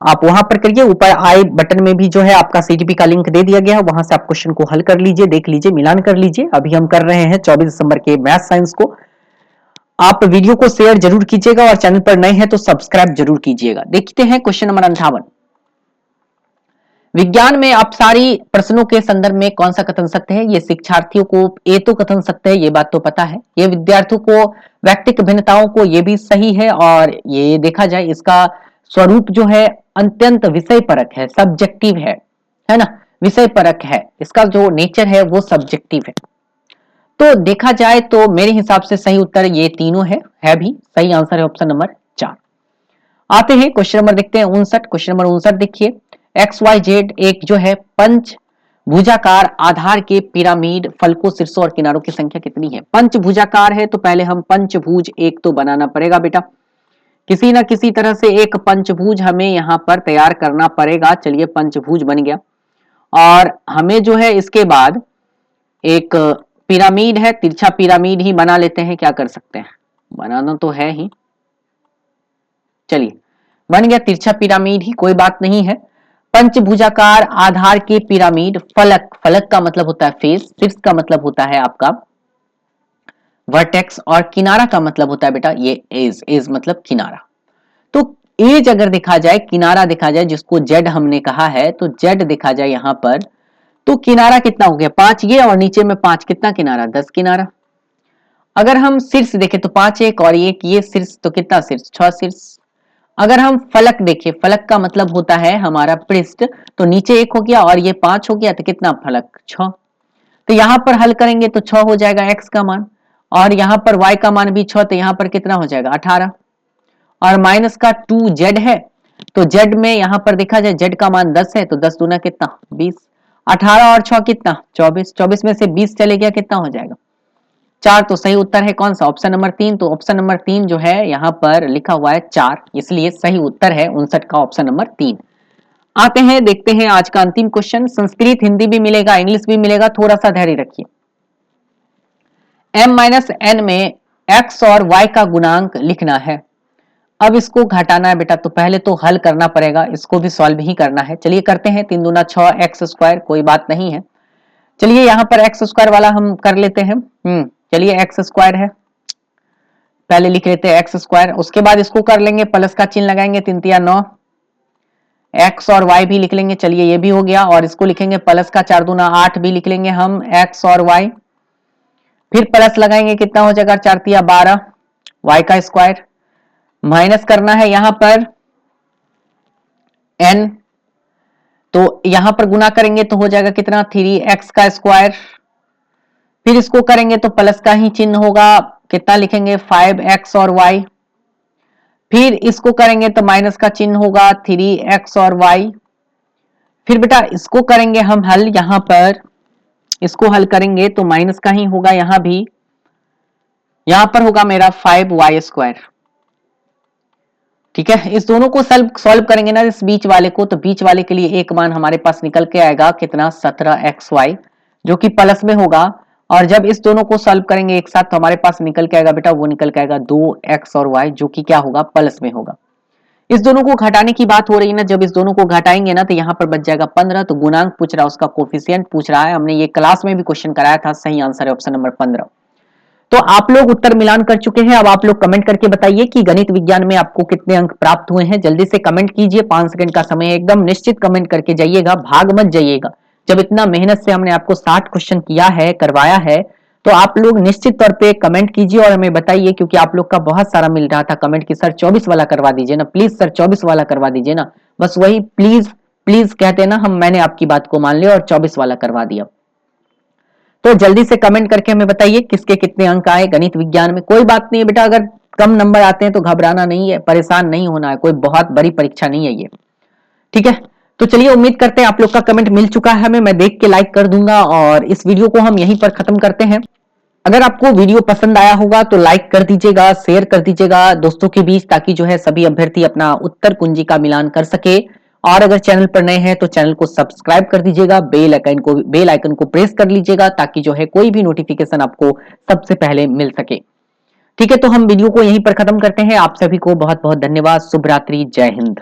आप वहां पर करिए। ऊपर आई बटन में भी जो है आपका सीडीपी का लिंक दे दिया गया है, वहां से आप क्वेश्चन को हल कर लीजिए, देख लीजिए, मिलान कर लीजिए। अभी हम कर रहे हैं 24 दिसंबर के मैथ साइंस को। आप वीडियो को शेयर जरूर कीजिएगा और चैनल पर नए हैं तो सब्सक्राइब जरूर कीजिएगा। देखते हैं क्वेश्चन नंबर 58। विज्ञान में आप सारी प्रश्नों के संदर्भ में कौन सा कथन सत्य है? ये शिक्षार्थियों को ये तो कथन सत्य है, ये बात तो पता है। ये विद्यार्थियों को व्यक्तिगत भिन्नताओं को ये भी सही है, और ये देखा जाए इसका स्वरूप जो है अत्यंत विषय परक है, सब्जेक्टिव है ना, विषय परक है, इसका जो नेचर है वो सब्जेक्टिव है। तो देखा जाए तो मेरे हिसाब से सही उत्तर ये तीनों है भी सही आंसर है ऑप्शन नंबर 4। आते हैं क्वेश्चन नंबर देखते हैं 59। क्वेश्चन नंबर 59 देखिए, XYZ एक जो है पंच भुजाकार आधार के पिरामिड फलकों, शीर्षों और किनारों की संख्या कितनी है? पंचभुजाकार है तो पहले हम पंचभुज एक तो बनाना पड़ेगा बेटा, किसी ना किसी तरह से एक पंचभुज हमें यहां पर तैयार करना पड़ेगा। चलिए पंचभुज बन गया, और हमें जो है इसके बाद एक पिरामिड है, तिरछा पिरामिड ही बना लेते हैं, क्या कर सकते हैं, बनाना तो है ही। चलिए बन गया तिरछा पिरामिड ही, कोई बात नहीं है। पंचभुजाकार आधार के पिरामिड, फलक, फलक का मतलब होता है फेस, शीर्ष का मतलब होता है आपका वर्टेक्स, और किनारा का मतलब होता है बेटा ये एज मतलब किनारा। तो एज अगर देखा जाए, किनारा देखा जाए जिसको जेड हमने कहा है, तो जेड देखा जाए यहां पर, तो किनारा कितना हो गया 5 ये, और नीचे में 5 कितना किनारा 10 किनारा। अगर हम शीर्ष देखें तो 5 एक और एक ये शीर्ष, तो कितना शीर्ष 6 शीर्ष। अगर हम फलक देखें, फलक का मतलब होता है हमारा पृष्ठ, तो नीचे 1 हो गया और ये 5 हो गया, तो कितना फलक 6। तो यहां पर हल करेंगे तो 6 हो जाएगा x का मान, और यहां पर y का मान भी 6, तो यहां पर कितना हो जाएगा 18, और माइनस का 2z है, तो z में यहां पर देखा जाए z का मान 10 है, तो 10 दूना कितना 20, 18 और 6 कितना 24, 24 में से 20 चले गया कितना हो जाएगा 4। तो सही उत्तर है कौन सा ऑप्शन नंबर 3। तो ऑप्शन नंबर 3 जो है यहां पर लिखा हुआ है 4, इसलिए सही उत्तर है 59 का ऑप्शन नंबर 3। आते हैं देखते हैं आज का अंतिम क्वेश्चन, संस्कृत हिंदी भी मिलेगा, इंग्लिश भी मिलेगा, थोड़ा सा धैर्य रखिए। m-n में x और y का गुणांक लिखना है। अब इसको घटाना है बेटा, तो पहले तो हल करना पड़ेगा, इसको भी सॉल्व ही करना है। चलिए करते हैं, 3 दूना 6 एक्स स्क्वायर, कोई बात नहीं है। चलिए यहाँ पर एक्स स्क्वायर वाला हम कर लेते हैं। चलिए एक्स स्क्वायर है, पहले लिख लेते हैं एक्स स्क्वायर, उसके बाद इसको कर लेंगे, प्लस का चिन्ह लगाएंगे, 3 तिया 9, एक्स और वाई भी लिख लेंगे। चलिए ये भी हो गया, और इसको लिखेंगे प्लस का 4 दूना 8 भी लिख लेंगे हम, एक्स और वाई, फिर प्लस लगाएंगे, कितना हो जाएगा 4 तिया 12 वाई का स्क्वायर, माइनस करना है यहां पर n, तो यहां पर गुना करेंगे तो हो जाएगा कितना 3x का स्क्वायर, फिर इसको करेंगे तो प्लस का ही चिन्ह होगा, कितना लिखेंगे 5x और y, फिर इसको करेंगे तो माइनस का चिन्ह होगा 3x और y, फिर बेटा इसको करेंगे हम हल, यहां पर इसको हल करेंगे तो माइनस का ही होगा, यहां भी यहां पर होगा मेरा 5y स्क्वायर। ठीक है, इस दोनों को सॉल्व करेंगे ना इस बीच वाले को, तो बीच वाले के लिए एक मान हमारे पास निकल के आएगा कितना 17xy, जो कि प्लस में होगा, और जब इस दोनों को सॉल्व करेंगे एक साथ तो हमारे पास निकल के आएगा बेटा, वो निकल के आएगा 2x और y, जो कि क्या होगा प्लस में होगा। इस दोनों को घटाने की बात हो रही है ना, जब इस दोनों को घटाएंगे ना तो यहाँ पर बच जाएगा 15, तो गुणांक पूछ रहा है, उसका कोफिशिएंट पूछ रहा है, हमने ये क्लास में भी क्वेश्चन कराया था, सही आंसर है ऑप्शन नंबर 15। तो आप लोग उत्तर मिलान कर चुके हैं, अब आप लोग कमेंट करके बताइए कि गणित विज्ञान में आपको कितने अंक प्राप्त हुए हैं। जल्दी से कमेंट कीजिए, 5 सेकंड का समय है, एकदम निश्चित कमेंट करके जाइएगा, भाग मत जाइएगा। जब इतना मेहनत से हमने आपको 60 क्वेश्चन किया है, करवाया है, तो आप लोग निश्चित तौर पे कमेंट कीजिए और हमें बताइए, क्योंकि आप लोग का बहुत सारा मिल रहा था कमेंट की सर 24 वाला करवा दीजिए ना, प्लीज सर 24 वाला करवा दीजिए ना, बस वही प्लीज प्लीज कहते ना, मैंने आपकी बात को मान लिया और 24 वाला करवा दिया। तो जल्दी से कमेंट करके हमें बताइए किसके कितने अंक आए गणित विज्ञान में। कोई बात नहीं है बेटा, अगर कम नंबर आते हैं तो घबराना नहीं है, परेशान नहीं होना है, कोई बहुत बड़ी परीक्षा नहीं है ये। ठीक है, तो चलिए उम्मीद करते हैं आप लोग का कमेंट मिल चुका है हमें, मैं देख के लाइक कर दूंगा, और इस वीडियो को हम यहीं पर खत्म करते हैं। अगर आपको वीडियो पसंद आया होगा तो लाइक कर दीजिएगा, शेयर कर दीजिएगा दोस्तों के बीच, ताकि जो है सभी अभ्यर्थी अपना उत्तर कुंजी का मिलान कर सके। और अगर चैनल पर नए हैं तो चैनल को सब्सक्राइब कर दीजिएगा, बेल आइकन को प्रेस कर लीजिएगा, ताकि जो है कोई भी नोटिफिकेशन आपको सबसे पहले मिल सके। ठीक है, तो हम वीडियो को यहीं पर खत्म करते हैं। आप सभी को बहुत बहुत धन्यवाद, शुभ रात्रि, जय हिंद।